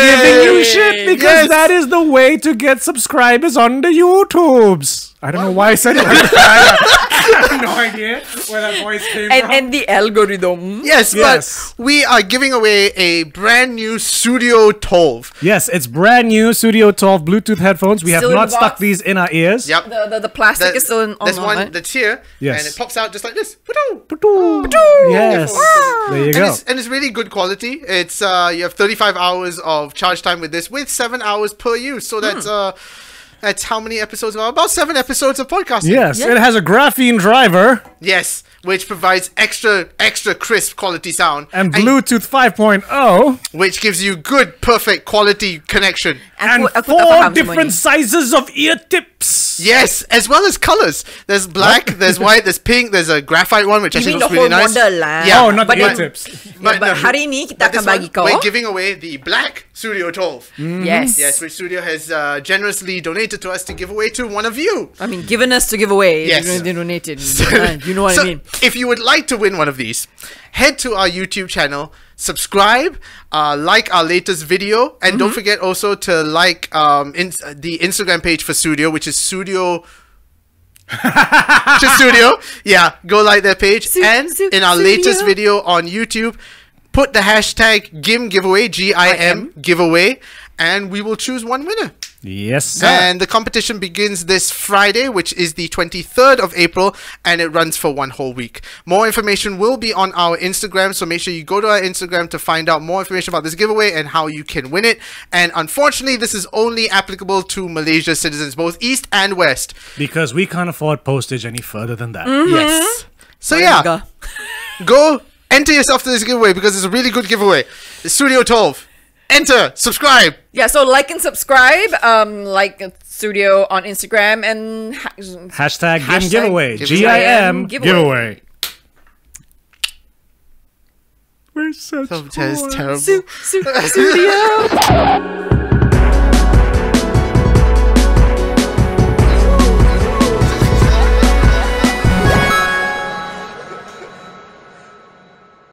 Speaker 4: Giving you shit because that is the way to get subscribers on the YouTubes. I don't know why I said it like that. I have no idea where that voice came from.
Speaker 2: And the algorithm.
Speaker 3: Yes,
Speaker 4: Yes.
Speaker 3: but we are giving away a brand new Studio 12.
Speaker 4: Yes, it's brand new Studio 12 Bluetooth headphones. We have
Speaker 2: Still in
Speaker 4: not
Speaker 2: the
Speaker 4: stuck
Speaker 2: box?
Speaker 4: these in our ears.
Speaker 3: Yep.
Speaker 2: The plastic is still on
Speaker 3: There's one
Speaker 2: right?
Speaker 3: that's here,
Speaker 4: Yes.
Speaker 3: and it pops out just like this.
Speaker 4: Yes. There you go.
Speaker 3: And it's really good quality. It's you have 35 hours of charge time with this, with 7 hours per use. So that's how many episodes? About 7 episodes of podcasting.
Speaker 4: Yes, it has a graphene driver
Speaker 3: Yes, which provides extra crisp quality sound
Speaker 4: and Bluetooth 5.0
Speaker 3: which gives you good, perfect quality connection.
Speaker 4: and
Speaker 2: Aku tak
Speaker 4: 4
Speaker 2: faham
Speaker 4: different
Speaker 2: semua ni.
Speaker 4: sizes of ear tips.
Speaker 3: Yes, as well as colors. There's black, there's white, there's pink, there's a graphite one which
Speaker 2: You
Speaker 3: actually
Speaker 2: mean the
Speaker 3: looks really
Speaker 2: whole
Speaker 3: nice.
Speaker 2: model lah.
Speaker 3: Yeah.
Speaker 4: Oh, not the
Speaker 2: But
Speaker 4: ear
Speaker 2: then-
Speaker 4: tips.
Speaker 2: But hari ni kita
Speaker 3: but
Speaker 2: akan
Speaker 3: this one,
Speaker 2: bagi kau.
Speaker 3: we're giving away the black Studio 12.
Speaker 2: Yes.
Speaker 3: Yes, which Studio has generously donated to us to give away to one of you.
Speaker 2: I mean, given us to give away.
Speaker 3: Yes.
Speaker 2: They donated. You know what
Speaker 3: So,
Speaker 2: I mean.
Speaker 3: if you would like to win one of these, head to our YouTube channel, subscribe, like our latest video, and don't forget also to like the Instagram page for Studio, which is Studio. Just Studio. Yeah, go like their page. And in our latest video on YouTube, put the hashtag GIM giveaway, GIM giveaway, and we will choose one winner.
Speaker 4: Yes, sir.
Speaker 3: And the competition begins this Friday, which is the 23rd of April, and it runs for 1 whole week. More information will be on our Instagram, so make sure you go to our Instagram to find out more information about this giveaway and how you can win it. And unfortunately, this is only applicable to Malaysia citizens, both East and West.
Speaker 4: Because we can't afford postage any further than that.
Speaker 3: Yes. So yeah, go enter yourself to this giveaway because it's a really good giveaway. The Studio 12. Enter, subscribe.
Speaker 2: Yeah, so like and subscribe. Like Studio on Instagram and
Speaker 4: Hashtag GIM
Speaker 3: Hashtag
Speaker 4: giveaway.
Speaker 3: giveaway.
Speaker 4: GIM giveaway. We're such
Speaker 3: That is terrible.
Speaker 2: Studio.